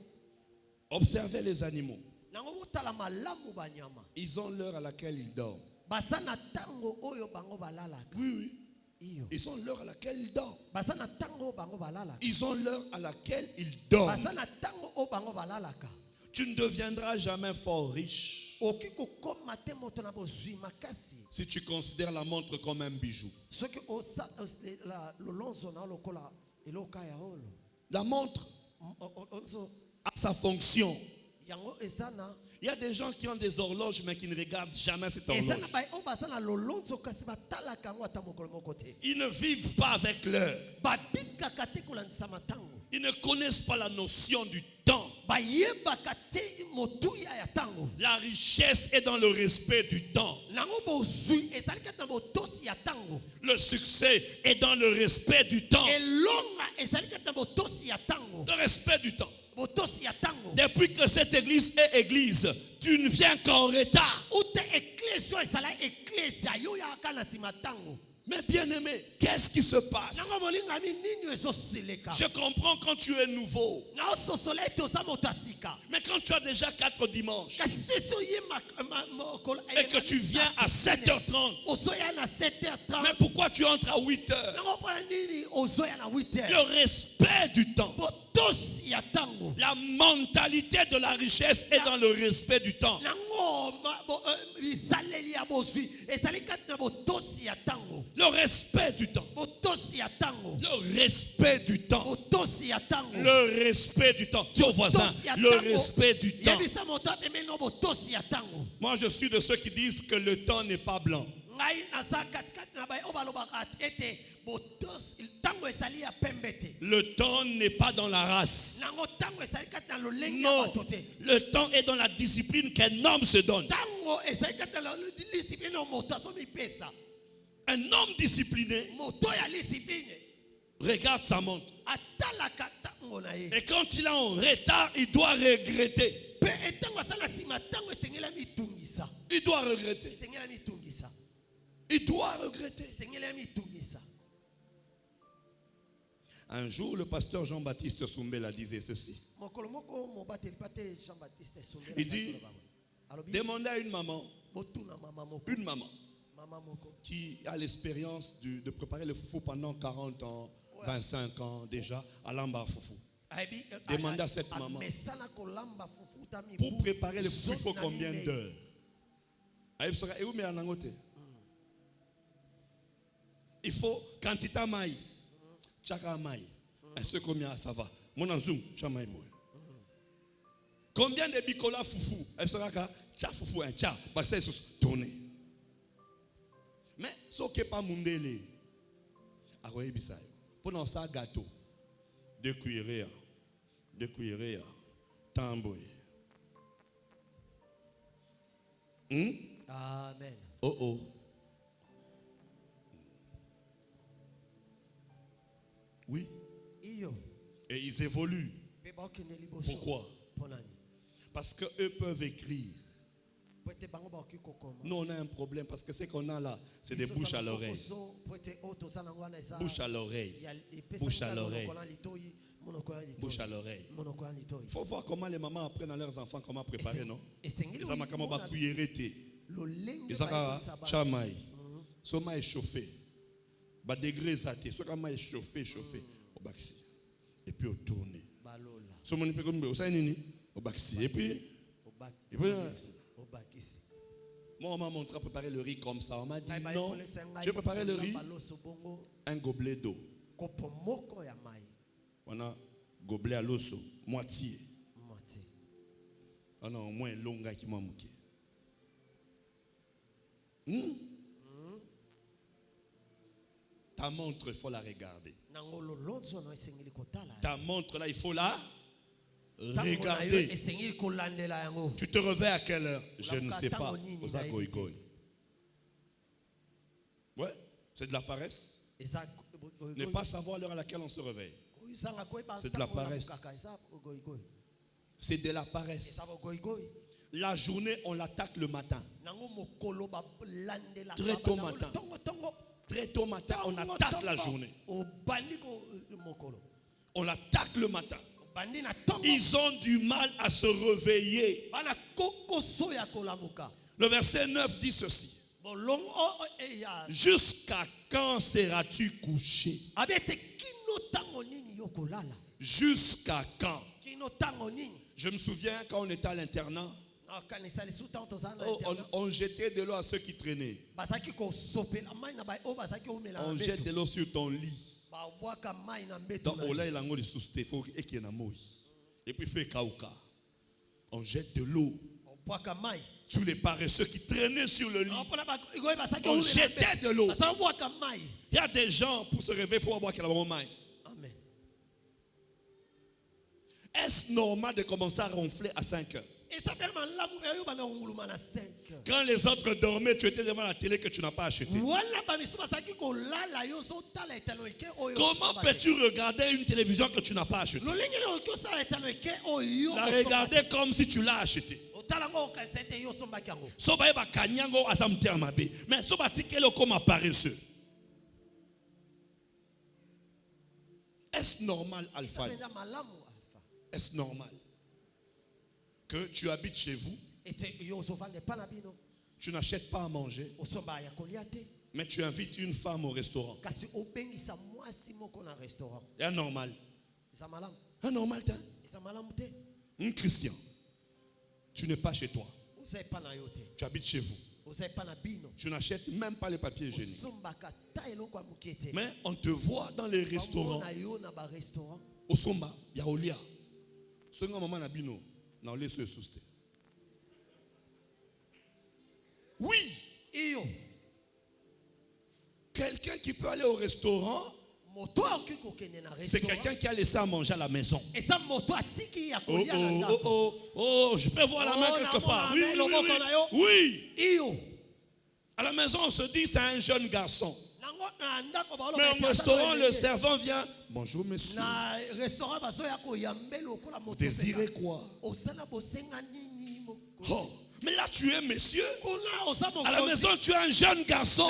Observez les animaux. Nango botala malamu banyama. Ils ont l'heure à laquelle ils dorment. Basana tango oyo bango balalaka. Oui. Iyo. Ils ont l'heure à laquelle ils dorment. Basana tango bango balalaka. Ils ont l'heure à laquelle ils dorment. Basana tango o bango balalaka. Tu ne deviendras jamais fort riche Oki kokoma te moto na bozwi makasi. si tu considères la montre comme un bijou. Soki osa la lolonzo na lokola eloka ya olo. La montre Onzo a sa fonction. yango esana. Il y a des gens qui ont des horloges mais qui ne regardent jamais cette horloge. Esana bai o basana lolonzo kasi batalaka ngo ata mokolo moko te. Ils ne vivent pas avec l'heure. Babika kate kolandisa matango. Ils ne connaissent pas la notion du temps. bayebaka te motuya ya ntango. La richesse est dans le respect du temps. Nango bozwi ezali kati na botosi ya ntango. Le succès est dans le respect du temps. Elonga ezali kati na botosi ya ntango. Le respect du temps. Botosi ya ntango. Depuis que cette église est église, tu ne viens qu'en retard. Ute ecclesia ezala ecclesia yo ya kana sima ntango. Mais bien aimé, qu'est-ce qui se passe? Nango molingami nini ezosileka. Je comprends quand tu es nouveau. Na ososola ete oza moto asika. Mais quand tu as déjà 4 dimanches Kasi sisi oyemba mokolo et que tu viens à 7h30, ozoya na 7h30. mais pourquoi tu entres à 8h? Nango mpona nini ozoya na 8h. Le respect du temps. Botosi ya ntango. La mentalité de la richesse est dans le respect du temps. Nango bisaleli ya bozwi ezali kati na botosi ya ntango. Le respect du temps. Botosi ya ntango. Le respect du temps. Botosi ya ntango. Le respect du temps. Dis au voisin, le respect du temps. Yebisa moto apemeno botosi ya ntango. Moi, je suis de ceux qui disent que le temps n'est pas blanc. Ngai naza katikati na baye obalobaka ete botosi ntango ezali ya pembe te. Le temps n'est pas dans la race. Nango ntango ezali kati na lolenge ya Non, bato te. le temps est dans la discipline qu'un homme se donne. Ntango ezali kati na discipline ya moto azomipesa. Un homme discipliné Moto ya discipline regarde sa montre. atalaka ntango na ye. Et quand il est en retard, il doit regretter. Pe etango asala nsima ntango esengeli mitungisa. Il doit regretter. Esengeli mitungisa. Il doit regretter. Esengeli mitungisa. Un jour, le pasteur Jean-Baptiste Soumbela disait ceci. Mokolo moko mobateli pate Jean-Baptiste Soumbela. Il dit, demandez à une maman, botuna mama moko. une maman, Mama moko. qui a l'expérience de préparer le foufou pendant 40 ans, 25 ans déjà, à l'amba foufou. Demandez à cette maman, pour préparer le foufou, il faut combien d'heures? Il faut quantité maï, chaka maï, est-ce combien ça va? Mon anzoum, chamaï moï. Combien de bicola foufou? Est-ce que cha foufou un cha, parce que c'est tourné. Mais ce qui n'est pas mundele, aroye bisay. Pendant ça gâteau, 2 cuillerées, tamboy. Amen. Oh oh. Oui. Et ils évoluent. Pourquoi? Parce qu'eux peuvent écrire. Nous, on a un problème parce que ce qu'on a là, c'est des bouches à l'oreille. Bouche à l'oreille. Bouche à l'oreille. Bouche à l'oreille. Il faut voir comment les mamans apprennent à leurs enfants comment préparer, non? Ils ont comment cuillerete. Ils ont chamaï. Soma est chauffé. Ba degré zate. Soma est chauffé. Au baxi. Et puis au tourner. Soma n'est pas comme ça. Au baxi. Et puis. Moi, on m'a montré à préparer le riz comme ça. On m'a dit non, je vais préparer le riz, un gobelet d'eau. On a gobelet à l'osso, moitié. On a au moins un long gars qui m'a manqué. Ta montre, il faut la regarder. Ta montre là, il faut la regarder. Tu te réveilles à quelle heure? Je ne sais pas. Ouais, c'est de la paresse. Ne pas savoir l'heure à laquelle on se réveille. C'est de la paresse. C'est de la paresse. La journée, on l'attaque le matin. Très tôt matin. Très tôt matin, on attaque la journée. On l'attaque le matin. Ils ont du mal à se réveiller. Le verset 9 dit ceci. Jusqu'à quand seras-tu couché? Jusqu'à quand? Je me souviens quand on était à l'internat, on jetait de l'eau à ceux qui traînaient. On jette de l'eau sur ton lit. Donc, et puis, fait kauka. On jette de l'eau. Tous les paresseux qui traînaient sur le lit. On jetait de l'eau. Il y a des gens, pour se réveiller, il faut boire qu'il y a maille. Est-ce normal de commencer à ronfler à 5 heures? Quand les autres dormaient, tu étais devant la télé que tu n'as pas acheté. Comment peux-tu regarder une télévision que tu n'as pas achetée? La regarder comme si tu l'as achetée. Mais comme paresseux. Est-ce normal, Alpha? Est-ce normal que tu habites chez vous, tu n'achètes pas à manger, mais tu invites une femme au restaurant? C'est anormal. Anormal, un chrétien, tu n'es pas chez toi, tu habites chez vous, tu n'achètes même pas les papiers hygiéniques, mais on te voit dans les restaurants. Au somba, il y a Olia. Ce moment na bino, na ole se souste. Oui. Quelqu'un qui peut aller au restaurant, c'est quelqu'un qui a laissé à manger à la maison. Oh, je peux voir la main quelque part. Oui. À la maison, on se dit c'est un jeune garçon. Mais au restaurant, le servant vient. Bonjour, monsieur. Vous désirez quoi? Oh, mais là, tu es monsieur. À la maison, tu es un jeune garçon.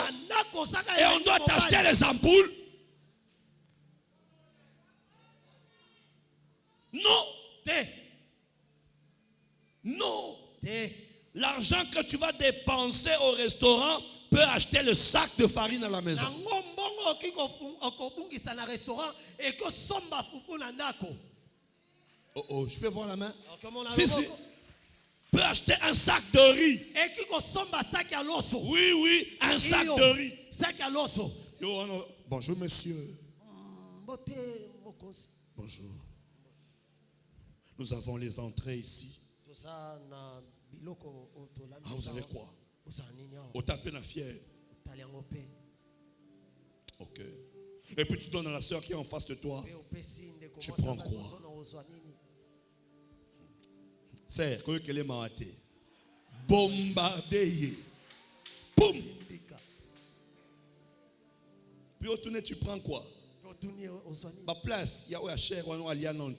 Et on doit t'acheter les ampoules. Non. Non. L'argent que tu vas dépenser au restaurant peut acheter le sac de farine à la maison. Oh, je peux voir la main? Si. Peut acheter un sac de riz. Oui, un sac de riz. Bonjour, monsieur. Bonjour. Nous avons les entrées ici. Ah, vous avez quoi? Au tapé la fière. Ok. Et puis tu donnes à la soeur qui est en face de toi. Tu prends quoi? C'est quoi qu'elle est maté? Bombardé. Boum. Puis au tourner, tu prends quoi? Ma place, il y a un cher, il y a un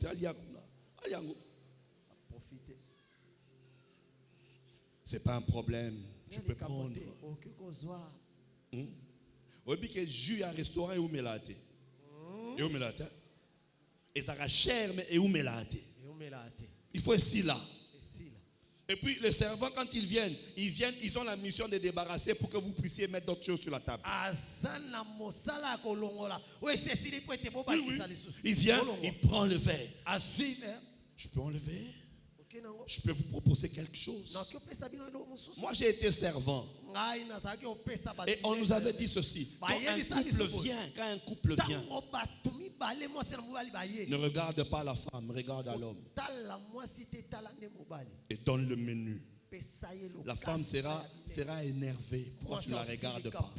c'est pas un problème. Tu peux prendre. Oui, que jus à restaurant et où me l'a été. Et où me l'a été. Et ça reste cher, mais et où me l'a été. Il faut ici là. Et puis les servants, quand ils viennent, ils ont la mission de débarrasser pour que vous puissiez mettre d'autres choses sur la table. Oui. Il vient, il prend le verre. Je peux enlever? Je peux vous proposer quelque chose. Moi, j'ai été servant. Et on nous avait dit ceci. Quand un couple vient, ne regarde pas la femme, regarde à l'homme. Et donne le menu. La femme sera énervée. Pourquoi tu ne la regardes pas?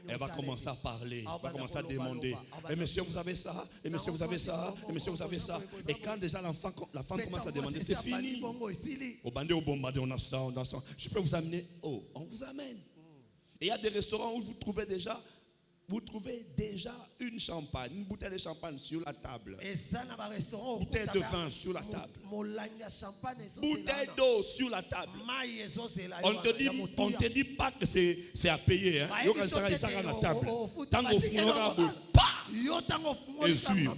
Elle va commencer à parler. Elle va commencer à demander. Et monsieur, vous avez ça? Et monsieur, vous avez ça? Et monsieur, vous avez ça? Et quand déjà la femme commence à demander, c'est fini. Au bandé, au bombardé, on a ça, on a ça. Je peux vous amener. Oh, on vous amène. Et il y a des restaurants où vous trouvez déjà une champagne, une bouteille de champagne sur la table. Bouteille de vin sur la table. Bouteille d'eau sur la table. On te dit pas que c'est à payer. Hein. Ça à la table. Tango funora Esuyo.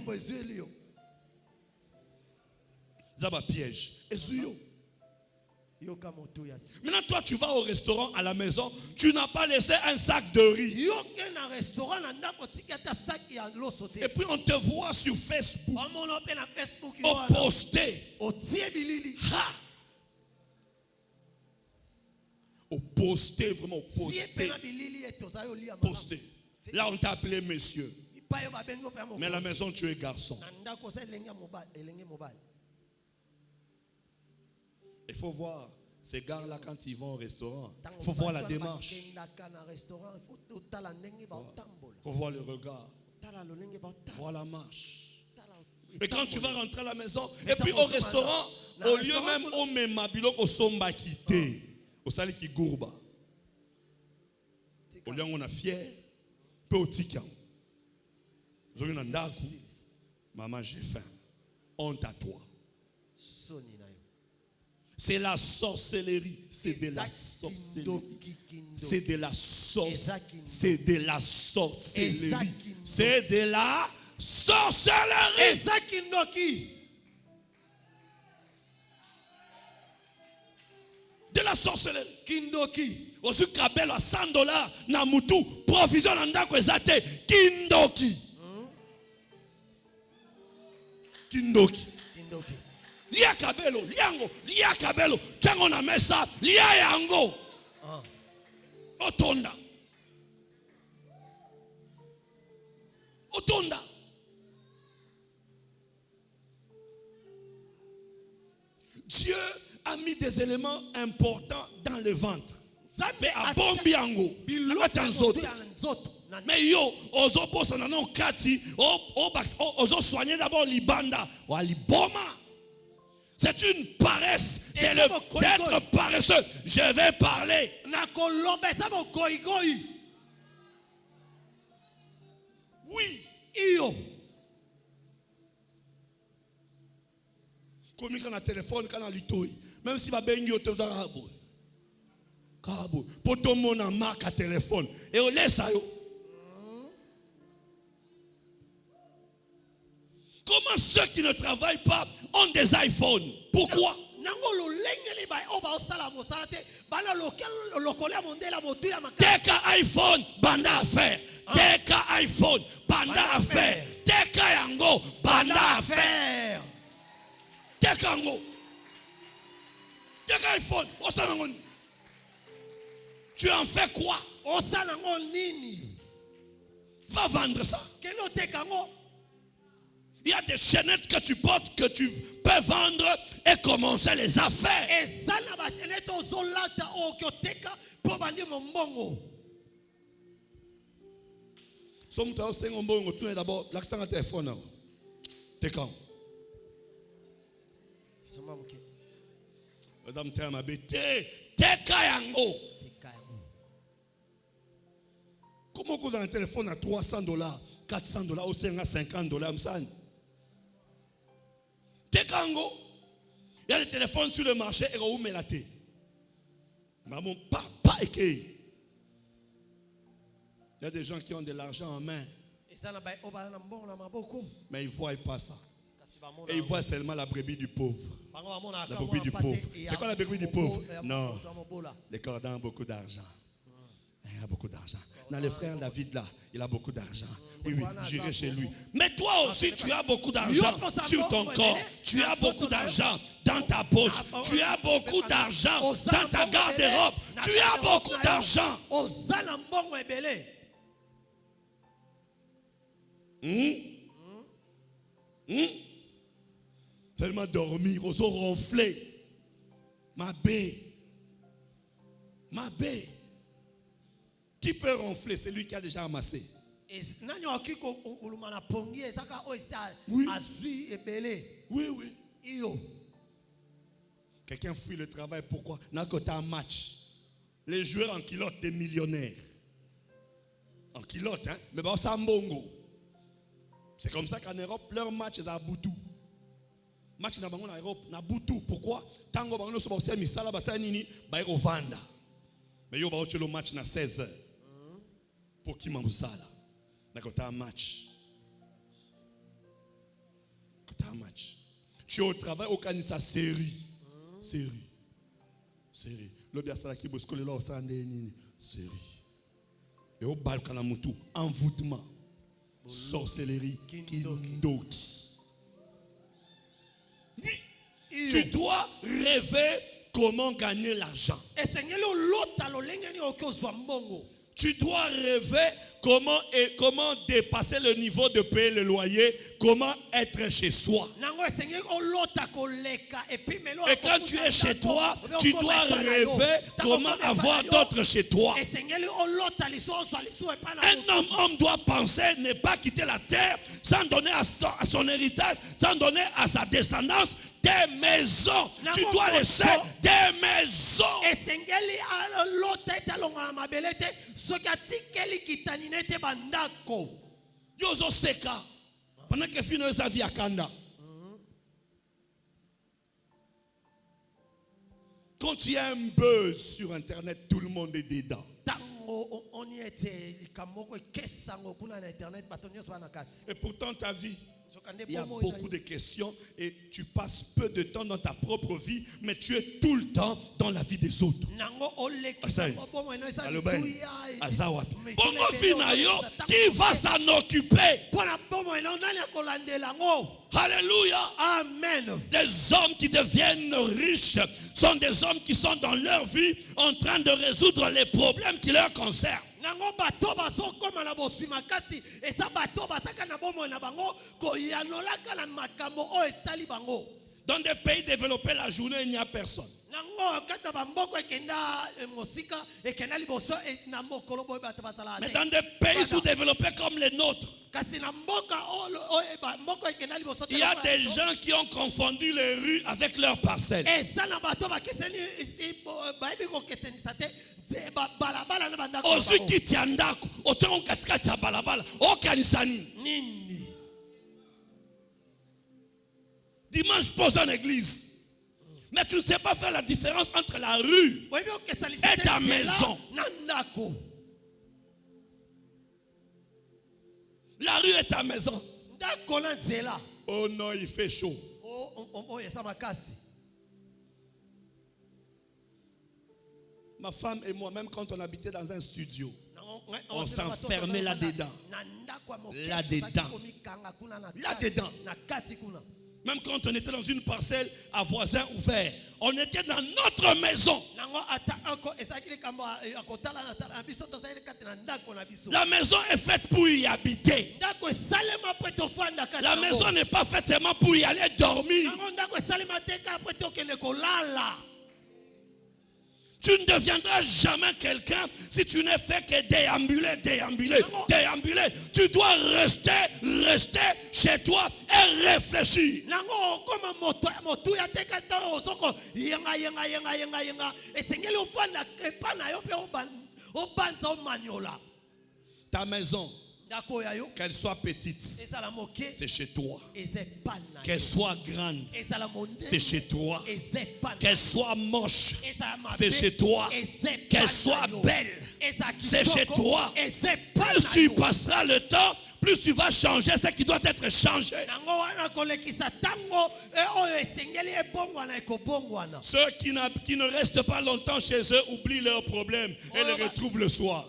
Zaba piège. Esuyo. Maintenant, toi, tu vas au restaurant, à la maison, tu n'as pas laissé un sac de riz. Et puis, on te voit sur Facebook. Au posté. Au posté, vraiment au posté. Posté. Là, on t'a appelé monsieur. Mais à la maison, tu es garçon. Il faut voir ces gars-là quand ils vont au restaurant. Il faut voir la démarche. Il faut voir le regard. Voir la marche. Mais quand tu vas rentrer à la maison, et puis au restaurant, au lieu même au même biloko au somba quitté, au sali qui gourba. Au lieu on a fier, peu au tikan. Maman, j'ai faim. Honte à toi. C'est la sorcellerie. C'est de la sorcellerie. C'est de la sorcellerie. C'est de la sorcellerie. C'est de la sorcellerie. De la sorcellerie. Kindoki. Osu kabelo à $100 na mutu provision ndako ezate kindoki. Kindoki. Lia kabelo, liango, lia kabelo, chango na mesa, lia yango. Otonda. Otonda. Dieu a mis des éléments importants dans le ventre. Mais à bombiango, mais yo, ozo posa na non kati, ozo soigner d'abord libanda, ou liboma. C'est une paresse, c'est être paresseux. Je vais parler. Oui. Iyo. Comme quand on a téléphone, quand on a l'itoy, même si va bengi au téléphone. Pour tout le monde a marque à téléphone. Et on laisse ça. Comment ceux qui ne travaillent pas ont des iPhones? Pourquoi? Teka iPhone, banda affaire. Teka iPhone, banda affaire. Teka yango, banda affaire. Teka yango. Teka iPhone, osanangon. Tu en fais quoi? Va vendre ça. Il y a des chaînettes que tu portes que tu peux vendre et commencer les affaires. Somme tu as d'abord l'accent à téléphone. T'es quand? Madame Théma Tekayango. Comment vous avez un téléphone à $300, $400, ou $50, m'san? Tekango. Il y a des téléphones sur le marché et on met la tête. Maman, pas équé. Il y a des gens qui ont de l'argent en main. Mais ils ne voient pas ça. Et ils voient seulement la brebis du pauvre. La brebis du pauvre. C'est quoi la brebis du pauvre? Non. Les cordons ont beaucoup d'argent. Il a beaucoup d'argent. Dans le frère David là, il a beaucoup d'argent. Oui, j'irai chez lui. Mais toi aussi, tu as beaucoup d'argent sur ton corps. Tu as beaucoup d'argent dans ta poche. Tu as beaucoup d'argent dans ta garde-robe. Tu as beaucoup d'argent. Tellement dormir, aux os ronflés. Ma baie. Qui peut ronfler? C'est lui qui a déjà amassé. Oui. Oui. Quelqu'un fuit le travail. Pourquoi? N'a que un match. Les joueurs en culotte, des millionnaires. En culotte, hein? Mais bon, c'est un bongo. C'est comme ça qu'en Europe, leur match est à Boutou. Match en Europe, na Boutou. Pourquoi? Tango bango so ba misala ba nini ba iro vanda. Mais yo ba le match na 16h. Pour qui m'embusala? D'accord, tu as un match. Tu es au travail, au canisa série. L'objet ça qui bosse là au sandé série. Et au bal kanamutu envoûtement, sorcellerie, kindoki. Tu dois rêver comment gagner l'argent. Tu dois rêver comment dépasser le niveau de payer le loyer, comment être chez soi. Et quand tu es chez toi, tu dois rêver comment avoir d'autres chez toi. Un homme doit penser ne pas quitter la terre sans donner à son héritage, sans donner à sa descendance des maisons. Tu dois laisser des maisons. Yozo seka. Pendant que finit sa vie à Kanda. Quand il y a un buzz sur Internet, tout le monde est dedans. Et pourtant ta vie, il y a beaucoup de questions et tu passes peu de temps dans ta propre vie, mais tu es tout le temps dans la vie des autres. Qui va s'en occuper? Alléluia. Amen. Les hommes qui deviennent riches sont des hommes qui sont dans leur vie en train de résoudre les problèmes qui leur concernent. Dans des pays développés, la journée, il n'y a personne. Mais dans des pays sous-développés comme les nôtres, il y a des gens qui ont confondu les rues avec leurs parcelles. Aussi qui tiandako, autant katikati ya balabala, o kanisani. Dimanche, pose en église. Mais tu ne sais pas faire la différence entre la rue et ta maison. La rue est ta maison. Oh non, il fait chaud. Ma femme et moi, même quand on habitait dans un studio, on s'enfermait là-dedans. Là-dedans. Là-dedans. Même quand on était dans une parcelle à voisins ouverts, on était dans notre maison. La maison est faite pour y habiter. La maison n'est pas faite seulement pour y aller dormir. Tu ne deviendras jamais quelqu'un si tu ne fais que déambuler. Tu dois rester chez toi et réfléchir. Ta maison, qu'elle soit petite, c'est chez toi. Qu'elle soit grande, c'est chez toi. Qu'elle soit moche, c'est chez toi. Qu'elle soit belle, c'est chez toi. Plus tu passeras le temps, plus tu vas changer ce qui doit être changé. Ceux qui ne restent pas longtemps chez eux oublient leurs problèmes et les retrouvent le soir.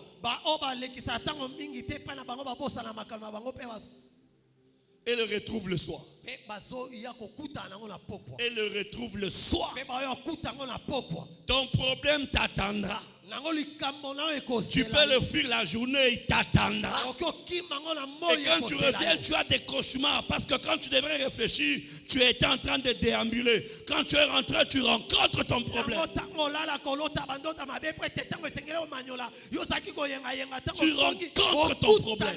Et le retrouve le soir. Et le retrouve le soir. Ton problème t'attendra. Tu peux le fuir la journée, il t'attendra. Et quand tu reviens, tu as des cauchemars. Parce que quand tu devrais réfléchir, tu étais en train de déambuler. Quand tu es rentré, tu rencontres ton problème. Tu rencontres ton problème.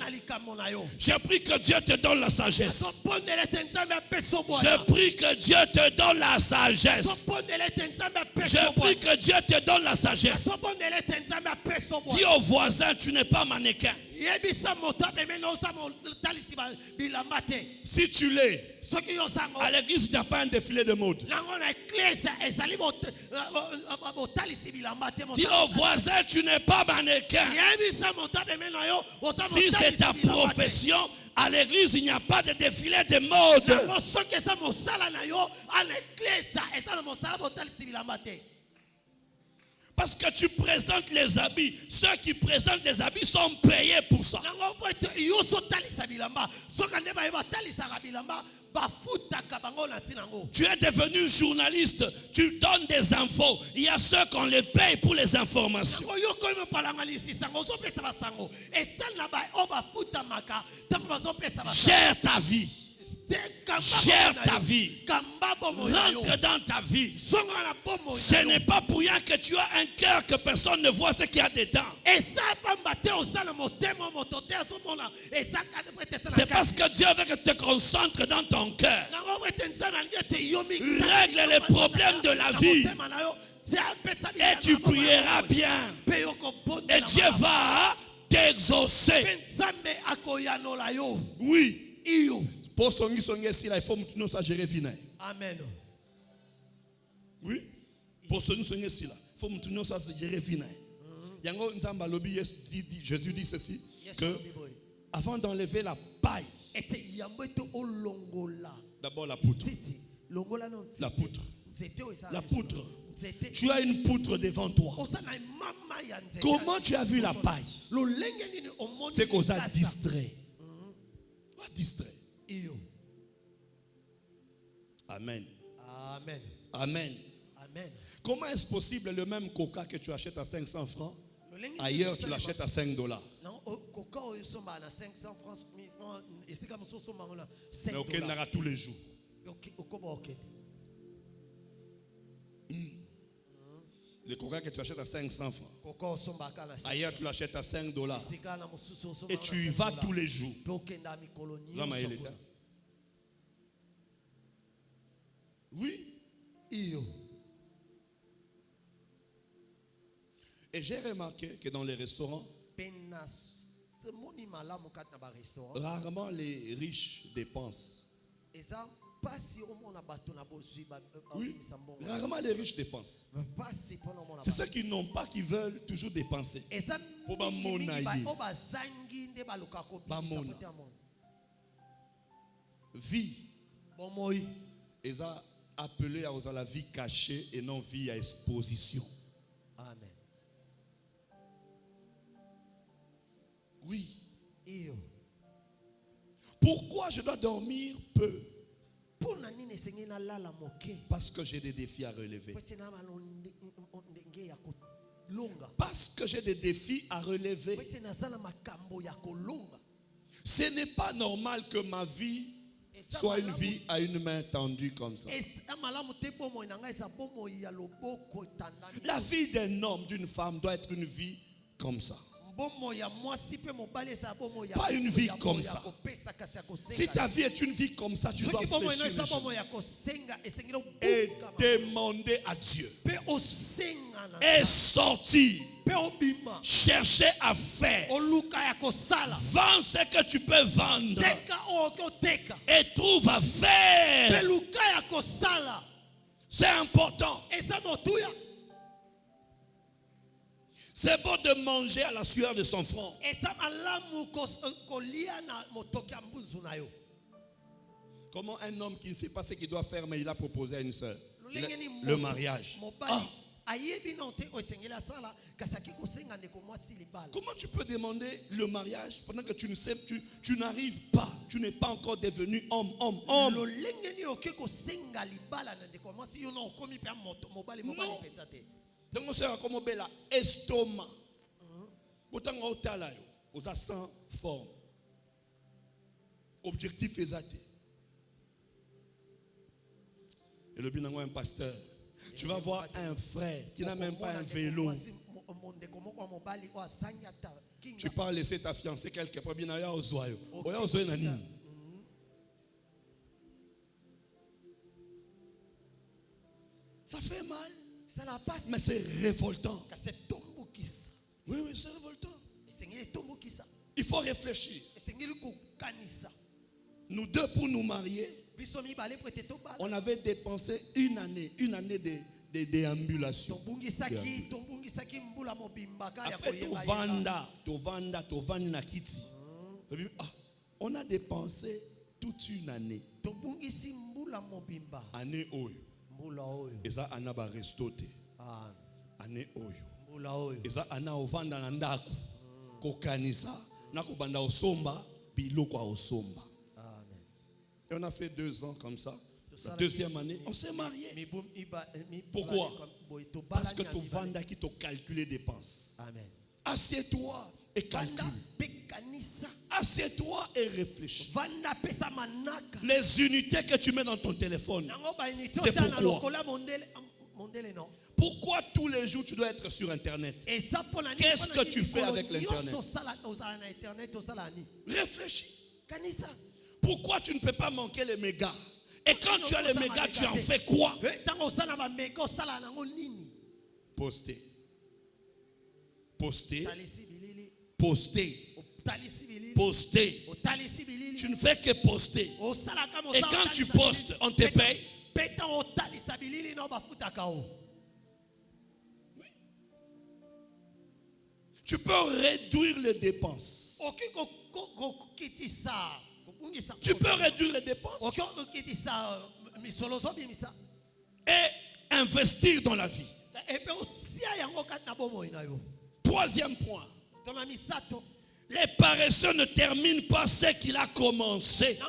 J'ai pris que Dieu te donne la sagesse. J'ai pris que Dieu te donne la sagesse. J'ai pris que Dieu te donne la sagesse. Dis au voisin, tu n'es pas mannequin. Si tu l'es, à l'église, il n'y a pas un défilé de mode. Dis au voisin, tu n'es pas mannequin. Si c'est ta profession, à l'église, il n'y a pas de défilé de mode. Parce que tu présentes les habits. Ceux qui présentent les habits sont payés pour ça. Tu es devenu journaliste. Tu donnes des infos. Il y a ceux qu'on les paye pour les informations. Gère ta vie. Gère ta vie. Rentre dans ta vie. Ce n'est pas pour rien que tu as un cœur que personne ne voit ce qu'il y a dedans. C'est parce que Dieu veut que tu te concentres dans ton cœur. Règle les problèmes de la vie. Et tu prieras bien. Et Dieu va t'exaucer. Oui. Pour songi si il faut nous ça gérer vina. Amen. Oui. Pour songi si là, faut nous ça gérer vina. Yango nzamba lobi Jésus dit ceci que avant d'enlever la paille, d'abord la poutre. La poutre. La poutre. Tu as une poutre devant toi. Comment tu as vu la paille? C'est qu'on a distrait. Distrait. Amen. Amen. Amen. Amen. Comment est-ce possible le même coca que tu achètes à 500 francs, ailleurs tu l'achètes à $5? Mais aucun n'aura tous les jours. Le coca que tu achètes à 500 francs, ailleurs tu l'achètes à $5. Et tu y vas tous les jours. Oui. Et j'ai remarqué que dans les restaurants, rarement les riches dépensent. Oui, rarement les riches dépensent. C'est ceux qui n'ont pas qui veulent toujours dépenser. Pour vie. Ils ont appelé à la vie cachée et non vie à exposition. Amen. Oui. Pourquoi je dois dormir peu? Parce que j'ai des défis à relever. Parce que j'ai des défis à relever. Ce n'est pas normal que ma vie soit une vie à une main tendue comme ça. La vie d'un homme, d'une femme doit être une vie comme ça. Pas une vie comme ça. Si ta vie est une vie comme ça, tu dois fléchir les choses et demander à Dieu. Et sortir. Chercher à faire. Vends ce que tu peux vendre. Et trouve à faire. C'est important. C'est bon de manger à la sueur de son front. Comment un homme qui ne sait pas ce qu'il doit faire, mais il a proposé à une sœur le mariage. Comment tu peux demander le mariage pendant que tu ne sais, tu n'arrives pas, tu n'es pas encore devenu homme. Non. Donc on sera comme bela estomac. Autant on tala yo, aux sans forme. Objectif exact. Et le binango un pasteur. Tu vas voir un frère qui n'a même pas un vélo. Tu peux laisser ta fiancée quelque part bien ailleurs aux oies. Ça fait mal. Mais c'est révoltant. Oui, c'est révoltant. Il faut réfléchir. Nous deux, pour nous marier, on avait dépensé une année de déambulation. Après, on a dépensé toute une année. Année oyo. Eza ana ba restote. Année oyo. Eza ana ovanda na ndako. Kokanisa na kobanda osomba biloko osomba. Et on a fait 2 ans comme ça. La deuxième année, on s'est marié. Pourquoi? Parce que tu vends qui te calcule les dépenses. Assieds-toi et calcule. kanisa. Assieds-toi et réfléchis. Vanda pesa manaka. Les unités que tu mets dans ton téléphone, Nango ba unité c'est otana pourquoi. lokola mondele non. Pourquoi tous les jours tu dois être sur Internet? Qu'est-ce que tu fais avec l'Internet? Réfléchis. Kanisa. Pourquoi tu ne peux pas manquer les mégas? Et quand tu as les mégas, tu en fais quoi? Poster. Poster. Poster. Poster. Tu ne fais que poster. Et quand tu postes, on te paye. Oui. Tu peux réduire les dépenses. Tu peux réduire les dépenses et investir dans la vie. Troisième point. Les paresseux ne terminent pas ce qu'il a commencé.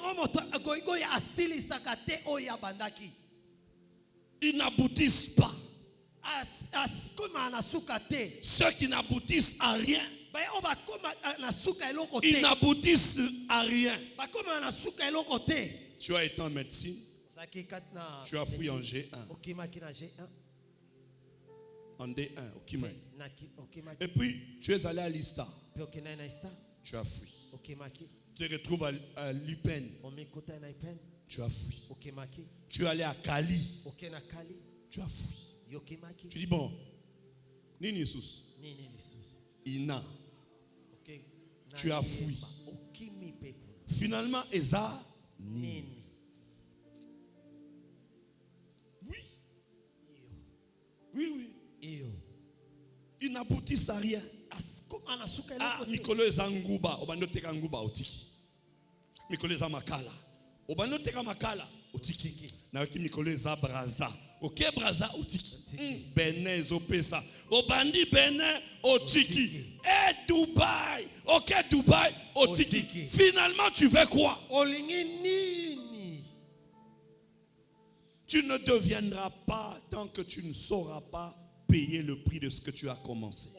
Ils n'aboutissent pas. Ceux qui n'aboutissent à rien, ils n'aboutissent à rien. Tu as été en médecine, tu as fouillé en G1, en D1, au Kimai. Et puis tu es allé à l'ISTA, tu as fui. Tu te retrouves à l'UPEN, tu as fui. Tu es allé à Kali, tu as fui. Tu dis bon, Nini Jesus, Ina, tu as fui. Finalement, Eza, Nini. Oui. Oui, oui. Ils n'aboutissent à rien. Ah, Mikolo eza nguba, obando teka nguba otiki. Mikolo eza makala. Obando teka makala otiki. Na waki Mikolo eza braza. Ok braza otiki. Benin ezopesa. Obandi Benin otiki. Et Dubaï. Ok Dubaï otiki. Finalement tu veux quoi? Tu ne deviendras pas tant que tu ne sauras pas payer le prix de ce que tu as commencé.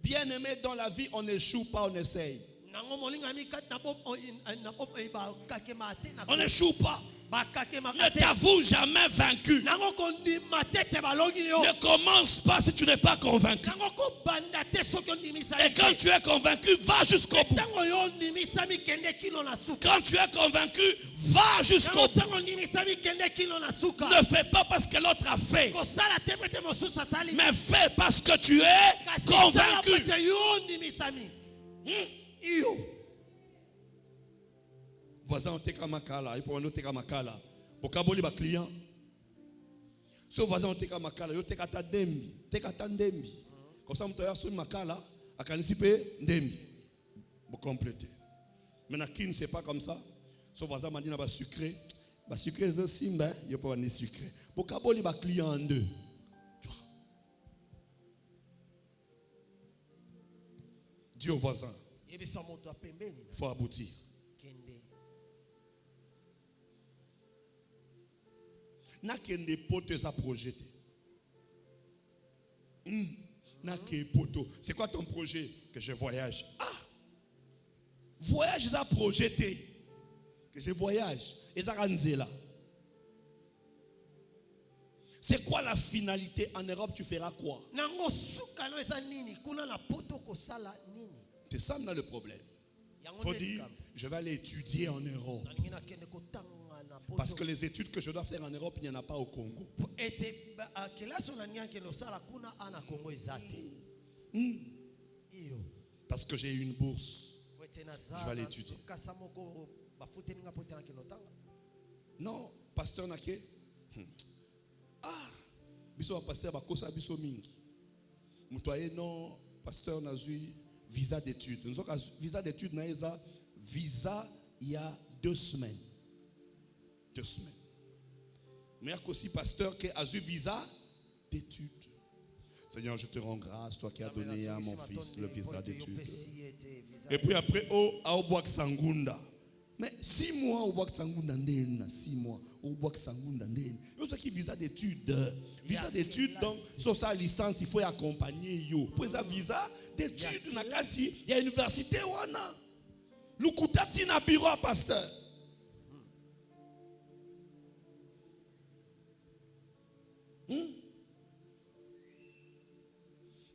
Bien aimé, dans la vie, on n'échoue pas, on essaye. On n'échoue pas. Ne t'avoue jamais vaincu. Ne commence pas si tu n'es pas convaincu. Et quand tu es convaincu, va jusqu'au bout. Quand tu es convaincu, va jusqu'au bout. Ne fais pas parce que l'autre a fait, mais fais parce que tu es convaincu. Voisin, on teka makala, il faut on teka makala. Bokaboli ba client. So voisin on teka makala, yo teka ta dembi, teka ta ndembi. Comme ça mtoya so makala, akanisi pe ndembi. Vous complétez. Maintenant qui ne sait pas comme ça, so voisin m'a dit na ba sucré zo simba, yo pas ni sucré. Bokaboli ba client en deux. Dis au voisin, il faut aboutir. Na kende poto sa projeté. Na ke poto. C'est quoi ton projet? Que je voyage. Ah! Voyage ça projeté. Que je voyage. Et ça là. C'est quoi la finalité? En Europe, tu feras quoi? C'est ça le problème. Il faut dire, je vais aller étudier en Europe. Parce que les études que je dois faire en Europe, il n'y en a pas au Congo. Parce que j'ai une bourse. Je vais aller étudier. Non, pasteur Nake. Ah, biso pasteur bakosa biso mingi. Mutoye non, pasteur Nazui visa d'études. Nous avons visa d'études naeza visa il y a 2 semaines. 2 semaines. Mais il y a aussi pasteur qui a eu visa d'études. Seigneur, je te rends grâce, toi qui as donné à mon fils le visa d'études. Et puis après, au Boak Sangunda. Mais 6 mois, au bois que Sangunda Ndena, 6 mois, au bois que Sangunda Ndena. Il y a qui visa d'études. Visa d'études, donc, sur sa licence, il faut y accompagner. Pour ça, visa d'études, il y a université. Lukutati na bureau, pasteur.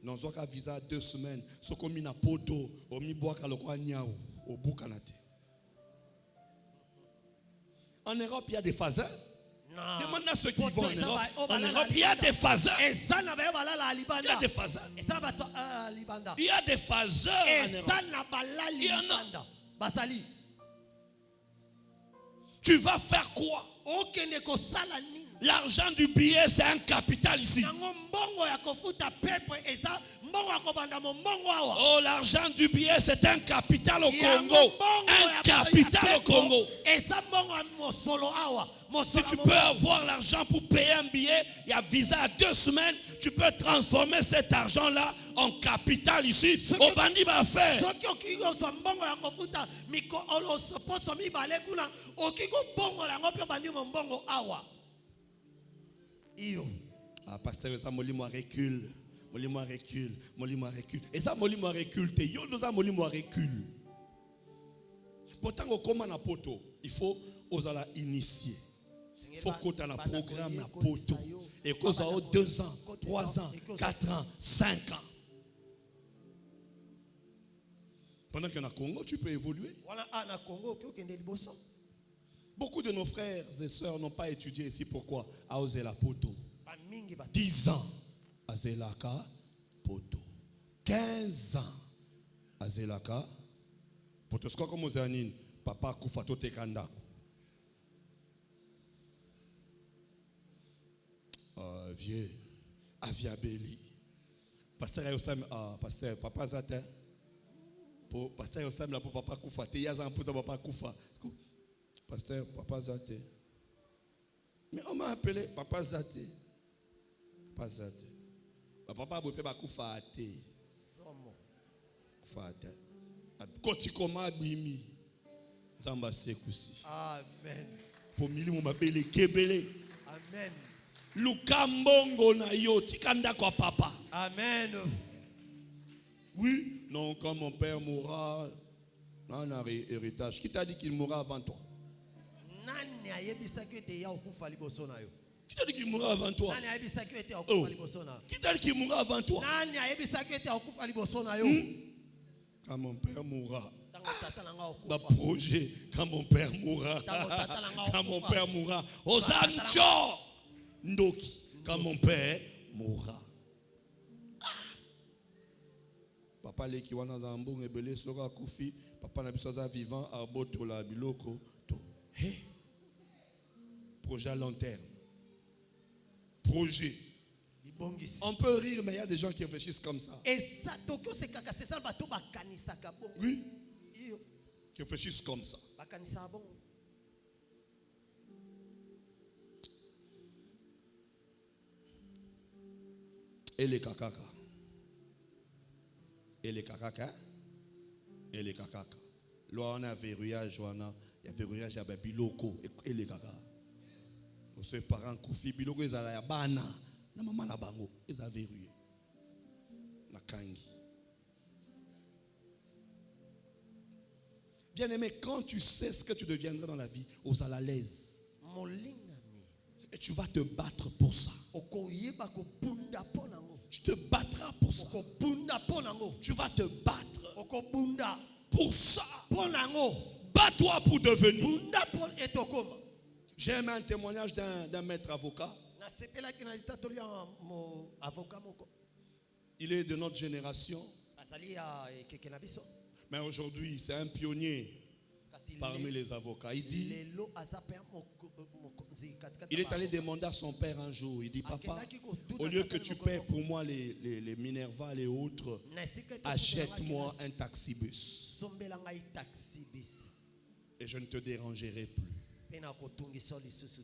Non, so ka visa 2 semaines, so komi na poto, o mi bois ka lokwa nyao, au bukanate. En Europe, il y a des phaseurs. Demande à ceux qui vont en Europe. En Europe, il y a des phaseurs. Il y a des phaseurs. Il y a des phaseurs en Europe. Il y en a. Tu vas faire quoi? L'argent du billet, c'est un capital ici. Oh, l'argent du billet, c'est un capital au Congo. Un capital au Congo. Si tu peux avoir l'argent pour payer un billet, il y a visa à 2 semaines, tu peux transformer cet argent-là en capital ici. Au bandit va faire. Ah, pasteur, ça molimo recule. Molimo recule. Molimo recule. Et ça molimo recule. Yo, nous avons molimo recule. Pourtant, au commande à poto, il faut aux ala initier. Il faut qu'on ait un programme à poto. Et qu'on ait 2 ans, 3 ans, 4 ans, 5 ans. Pendant qu'il y a Congo, tu peux évoluer. Beaucoup de nos frères et sœurs n'ont pas étudié ici. Pourquoi? À Ozela Poto. 10 ans à Zelaka Poto. 15 ans à Zelaka Poto. C'est quoi comme Ozanine? Papa Koufato Tekanda. Vieux. Aviabeli. Pasteur Yosam. Pasteur Papa Zata. Pasteur Yosam là pour Papa Koufa. Teyazan pour Papa Koufa. Pasteur Papa Zate. Mais on m'a appelé Papa Zate. Papa Zate. Papa Bopé Bakoufa Ate. Koufa Ate. Kotikoma Bimi. Zamba Sekusi. Amen. Pour mili mon mabele Kebele. Amen. Lukambongo na yo. Tikanda kwa papa. Amen. Oui. Non, quand mon père mourra, on a héritage. Qui t'a dit qu'il mourra avant toi? Qui t'a dit qu'il mourra avant toi? Oh. Qui t'a dit qu'il mourra avant toi? Quand mon père mourra. Ma projet, quand mon père mourra. Quand mon père mourra. Osancho Ndoki. Quand mon père mourra. Papa leki wana zambo ngebele soka kufi. Papa na bisoza vivant arboto la biloko to. Hey. Projet à long terme. Projet. On peut rire, mais il y a des gens qui réfléchissent comme ça. Oui. Qui réfléchissent comme ça. Et les kakaka. Et les kakaka. Et les kakaka. Là, on a verrouillage, il y a verrouillage, il y a biloko. Et les kakaka. Ses parents koufi biloko ezala ya bana na maman na bango eza verrouillé na kangi. Bien aimé, quand tu sais ce que tu deviendras dans la vie, aux à l'aise. Et tu vas te battre pour ça. Tu te battras pour ça. Tu vas te battre pour ça. Bats-toi pour devenir. J'aime un témoignage d'un maître avocat. Il est de notre génération. Mais aujourd'hui, c'est un pionnier parmi les avocats. Il dit, il est allé demander à son père un jour. Il dit, papa, au lieu que tu paies pour moi les Minerva, les autres, achète-moi un taxibus. Et je ne te dérangerai plus.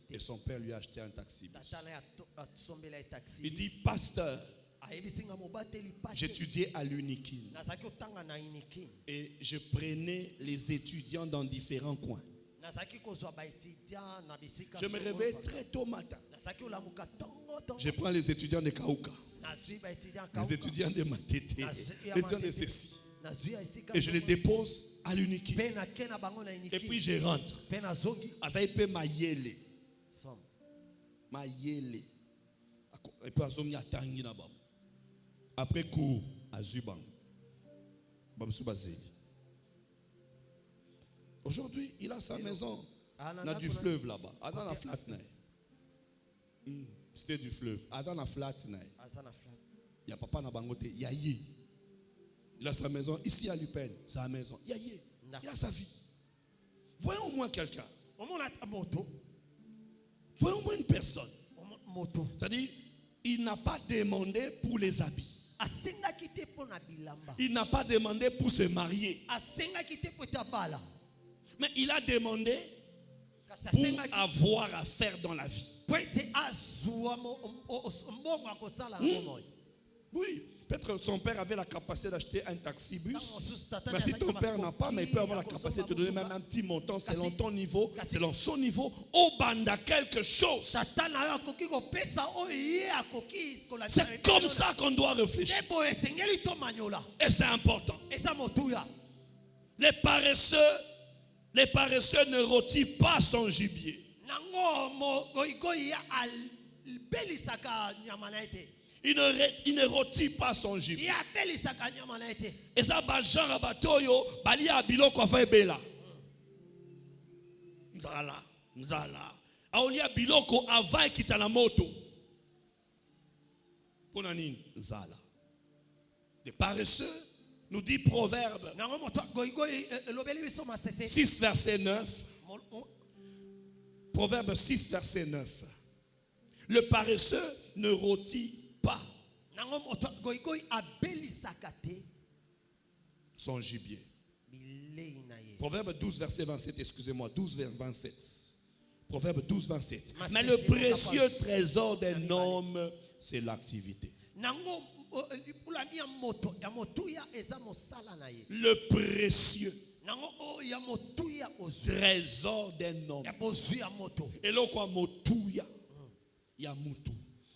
Et son père lui a acheté un taxi. Il dit, pasteur, j'étudiais à l'Unikin. Et je prenais les étudiants dans différents coins. Je me réveille très tôt matin. Je prends les étudiants de Kauka, les étudiants de Matete, les étudiants de ceci, et je les dépose à l'Uniki. Et puis je rentre. Azaïpe Mayele. Mayele. Et puis Azomi Atangi Nabam. Après cours, Azubang. Aujourd'hui, il a sa maison. Il a du fleuve là-bas. Dans la flat. C'était du fleuve. Dans la flat. Il y a papa Nabangote. Yaye. Il a sa maison. Ici à Lupen, sa maison. Yaye. Il a sa vie. Voyons au moins quelqu'un. Voyons au moins une personne. C'est-à-dire, il n'a pas demandé pour les habits. Il n'a pas demandé pour se marier. Mais il a demandé pour avoir à faire dans la vie. Oui, peut-être son père avait la capacité d'acheter un taxi-bus. Mais si ton père n'a pas, mais il peut avoir la capacité de te donner même un petit montant selon ton niveau, selon son niveau, au banda quelque chose. C'est comme ça qu'on doit réfléchir. Et c'est important. Les paresseux ne rôtissent pas son gibier. Il ne rôtit pas son gibier. Et ça, Bajan Rabatoyo, Bali Abilo Kofa Bela. Mzala. Aolia Biloko Avai Kitanamoto. Ponanin, Mzala. Les paresseux, nous dit Proverbe 6, verset 9. Proverbe 6, verset 9. Le paresseux ne rôtit pas son gibier. Proverbe 12, verset 27, excusez-moi, 12, 27. Proverbe 12, 27. Mais le précieux trésor d'un homme, c'est l'activité. Le précieux trésor d'un homme. Et là, quoi, motuya, il y a mutu.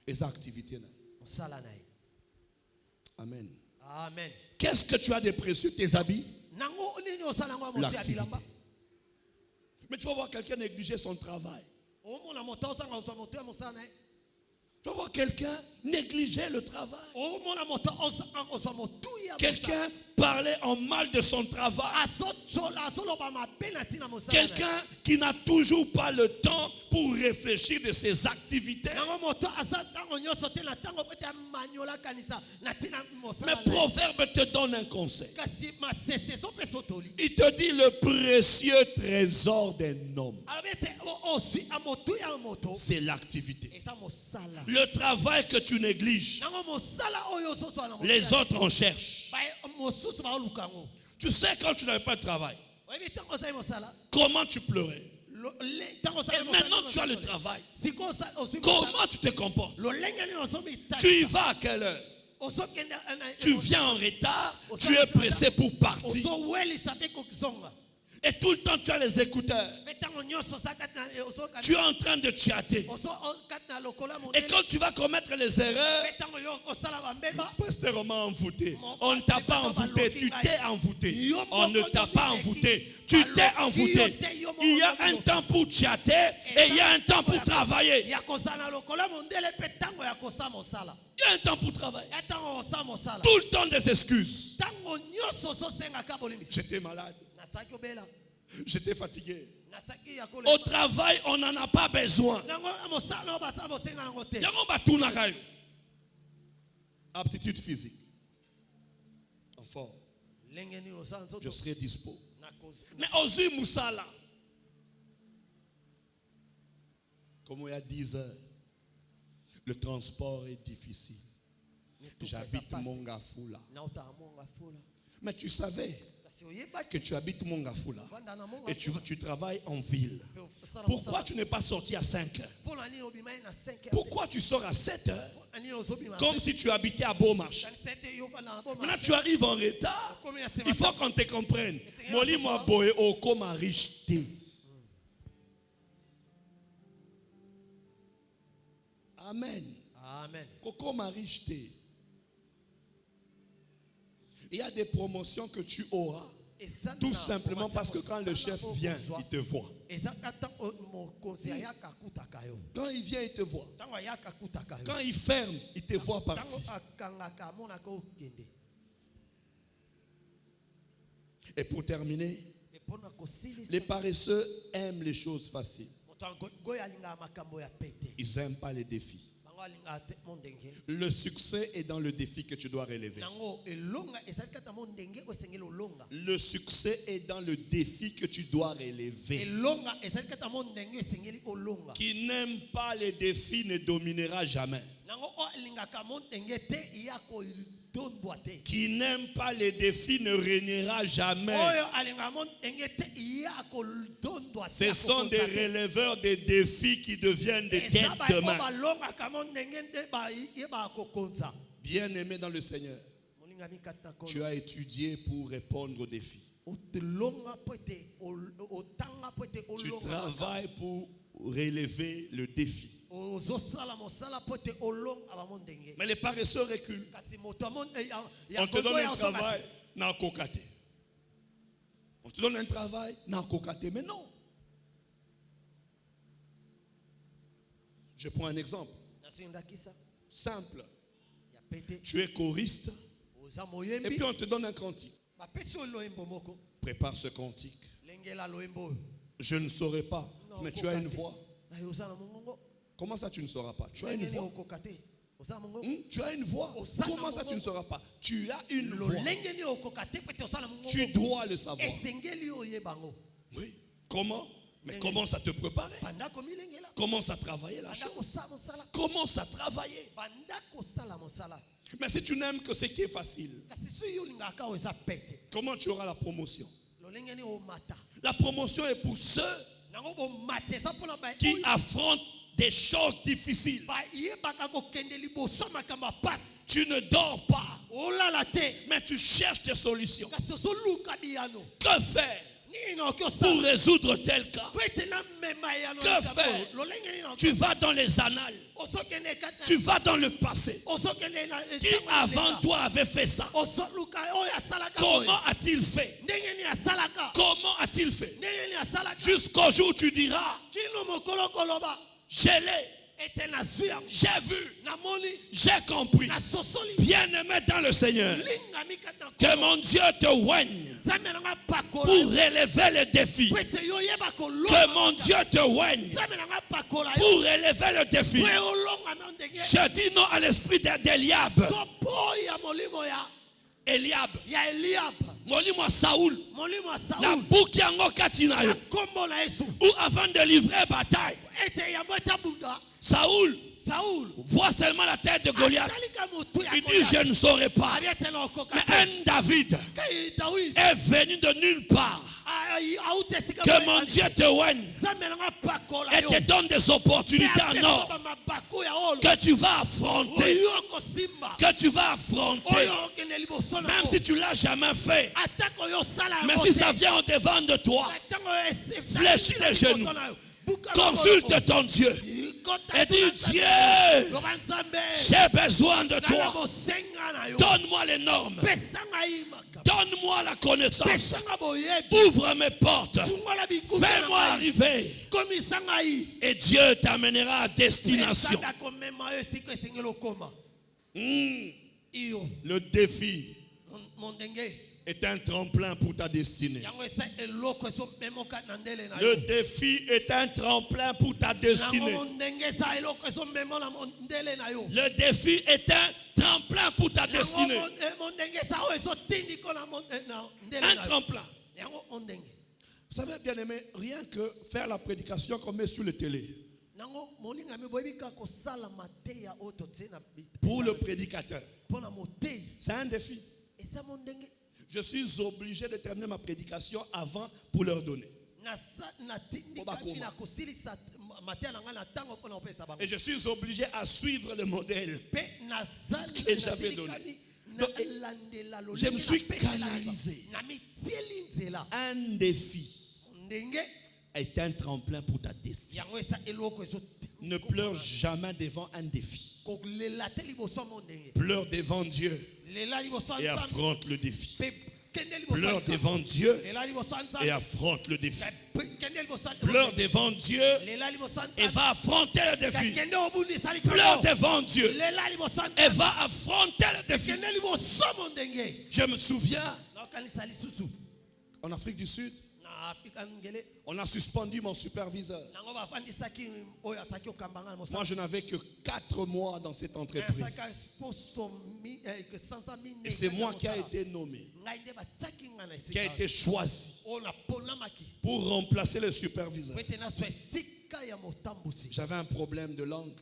Et ces activités. Amen. Amen. Qu'est-ce que tu as de précieux? Tes habits? L'activité. Mais tu vas voir quelqu'un négliger son travail. Tu vas voir quelqu'un négliger le travail. Quelqu'un parler en mal de son travail. Quelqu'un qui n'a toujours pas le temps pour réfléchir de ses activités. Mais Proverbe te donne un conseil. Il te dit le précieux trésor d'un homme, c'est l'activité. Le travail que tu négliges, les autres en cherchent. Tu sais, quand tu n'avais pas de travail, comment tu pleurais? Et maintenant tu as le travail. Comment tu te comportes? Tu y vas à quelle heure? Tu viens en retard, tu es pressé pour partir. Et tout le temps tu as les écouteurs. Tu es en train de chatter. Et quand tu vas commettre les erreurs, pasteur m'a envoûté. On ne t'a pas envoûté, tu t'es envoûté. On ne t'a pas envoûté, tu t'es envoûté. Il y a un temps pour chatter et il y a un temps pour travailler. Il y a un temps pour travailler. Tout le temps des excuses. J'étais malade. J'étais fatigué. Au travail, on n'en a pas besoin. Aptitude physique. En forme. Je serai dispo. Mais Ozu Moussala, comme il y a 10 heures, le transport est difficile. J'habite Mongafoula. Mais tu savais que tu habites Mongafoula et tu travailles en ville. Pourquoi tu n'es pas sorti à 5 heures? Pourquoi tu sors à 7 heures? Comme si tu habitais à Beaumarchais. Maintenant tu arrives en retard. Il faut qu'on te comprenne. Moli moi boye o comme riche. Amen. Amen. Coco Marie, il y a des promotions que tu auras. Tout simplement parce que quand le chef vient, il te voit. Quand il vient, il te voit. Quand il ferme, il te voit partir. Et pour terminer, les paresseux aiment les choses faciles. Ils n'aiment pas les défis. Le succès est dans le défi que tu dois relever. Le succès est dans le défi que tu dois relever. Qui n'aime pas les défis ne dominera jamais. Qui n'aime pas les défis ne régnera jamais. Ce sont des releveurs des défis qui deviennent des têtes demain. Bien-aimé dans le Seigneur, tu as étudié pour répondre aux défis. Tu travailles pour relever le défi. Mais les paresseux reculent. On te donne un travail, n'a cocaté. On te donne un travail, n'a cocaté. Mais non. Je prends un exemple. Simple. Tu es choriste. Et puis on te donne un cantique. Prépare ce cantique. Je ne saurais pas. Mais tu as une voix. Comment ça tu ne sauras pas? Tu as une voix. Tu as une voix. Comment ça tu ne sauras pas? Tu as une voix. Tu dois le savoir. Oui. Comment? Mais commence à te préparer. Commence à travailler la chose. Commence à travailler. Mais si tu n'aimes que ce qui est facile, comment tu auras la promotion? La promotion est pour ceux qui affrontent des choses difficiles. Tu ne dors pas, mais tu cherches des solutions. Que faire pour résoudre tel cas? Que faire? Tu vas dans les annales. Tu vas dans le passé. Qui avant toi avait fait ça? Comment a-t-il fait? Comment a-t-il fait? Jusqu'au jour où tu diras, je l'ai, j'ai vu, j'ai compris. Bien-aimé dans le Seigneur, que mon Dieu te oigne pour relever les défis. Que mon Dieu te oigne pour relever le défi. Je dis non à l'esprit d'Eliab. Eliab. Molimo Saoul. La boucle yango katina yo. Ou avant de livrer bataille, Saoul voit seulement la tête de Goliath. Il dit je ne saurais pas. Mais un David est venu de nulle part. Que mon Dieu te oigne et te donne des opportunités en or que tu vas affronter. Que tu vas affronter. Même si tu ne l'as jamais fait. Mais si ça vient au devant de toi, fléchis les genoux. Consulte ton Dieu. Et dis Dieu, j'ai besoin de toi. Donne-moi les normes. Donne-moi la connaissance. Ouvre mes portes. Fais-moi arriver. Et Dieu t'amènera à destination. Le défi est un tremplin pour ta destinée. Le défi est un tremplin pour ta destinée. Le défi est un tremplin pour ta destinée. Un tremplin. Vous savez, bien aimé, rien que faire la prédication qu'on met sur le télé. Pour le prédicateur, c'est un défi. Je suis obligé de terminer ma prédication avant pour leur donner. Et je suis obligé à suivre le modèle que j'avais donné. Donc, je me suis canalisé. Un défi est un tremplin pour ta destinée. Ne pleure jamais devant un défi. kolela te liboso mo ndenge Pleure devant Dieu lela liboso et nzambe affronte le défi. pe kende liboso Pleure devant Dieu lela liboso et nzambe affronte le défi. pe kende liboso Pleure devant Dieu lela liboso et nzambe va affronter le défi. kende obundisa Pleure likambo devant Dieu lela liboso et nzambe va affronter le défi. kende liboso mo ndenge Je me souviens, nakanisa lisusu en Afrique du Sud, na Afrika ngele on a suspendu mon superviseur. nango bafandisaki oyo asaki okambanga na Moi, mosala je n'avais que 4 mois dans cette entreprise. Et c'est moi qui a été nommé, qui a été choisi pour remplacer le superviseur. J'avais un problème de langue.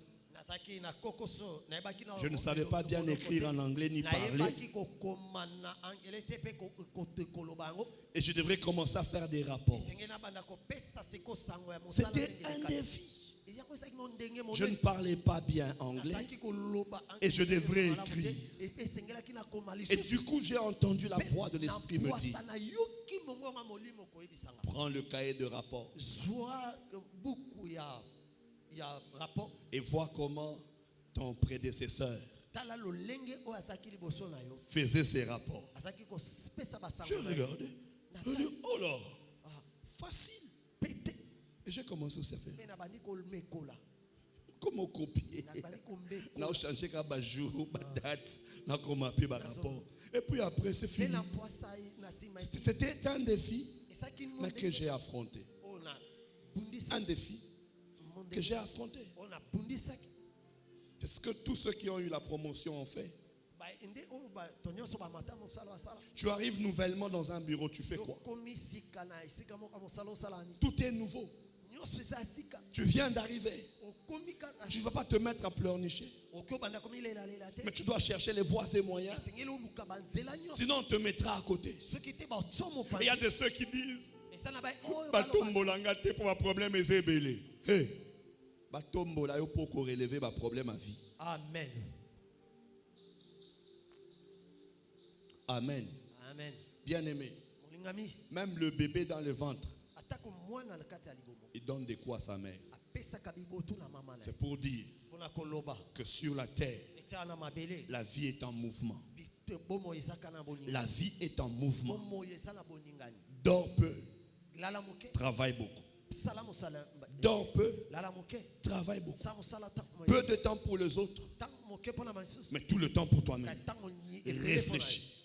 Je ne savais pas bien écrire en anglais ni parler. Et je devrais commencer à faire des rapports. C'était un défi. Je ne parlais pas bien anglais et je devrais écrire. Et du coup, j'ai entendu la voix de l'Esprit me dire, prends le cahier de rapport et vois comment ton prédécesseur faisait ses rapports. Je regardais. Je dis, oh là, facile. Et j'ai commencé à se faire. Comment copier? On a changé un jour, une date, on a commencé un rapport. Et puis après, c'est fini. C'était un défi mais que j'ai affronté. Un défi que j'ai affronté. C'est ce que tous ceux qui ont eu la promotion ont fait. Tu arrives nouvellement dans un bureau, tu fais quoi? Tout est nouveau. Tu viens d'arriver. Tu ne vas pas te mettre à pleurnicher. Mais tu dois chercher les voies et moyens. Sinon on te mettra à côté. Et il y a de ceux qui disent Batombolanga te pour un problème ezebele. Hey, Batombola yo pour relever ma problème à vie. Amen. Amen. Amen. Bien-aimé, même le bébé dans le ventre, il donne des coups à sa mère. C'est pour dire que sur la terre, la vie est en mouvement. La vie est en mouvement. Dors peu, travaille beaucoup. Dors peu, travaille beaucoup. Peu de temps pour les autres, mais tout le temps pour toi-même. Réfléchis.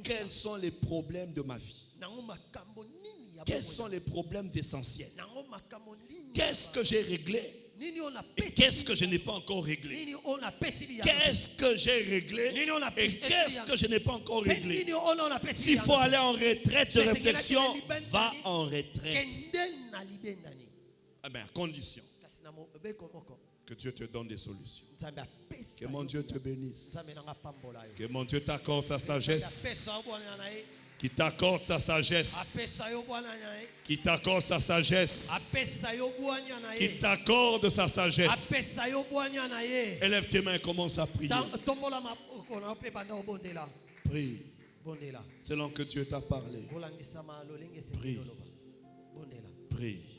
Quels sont les problèmes de ma vie? Quels sont les problèmes essentiels? Qu'est-ce que j'ai réglé? Et qu'est-ce que je n'ai pas encore réglé? Qu'est-ce que j'ai réglé? Et qu'est-ce que je n'ai pas encore réglé? S'il faut aller en retraite de réflexion, va en retraite. Ah ben, à condition que Dieu te donne des solutions. Que mon Dieu te bénisse. Que mon Dieu t'accorde sa sagesse. Qui t'accorde sa sagesse. Qui t'accorde sa sagesse. Qui t'accorde sa sagesse. Élève tes mains et commence à prier. Prie. Selon que Dieu t'a parlé. Prie. Prie.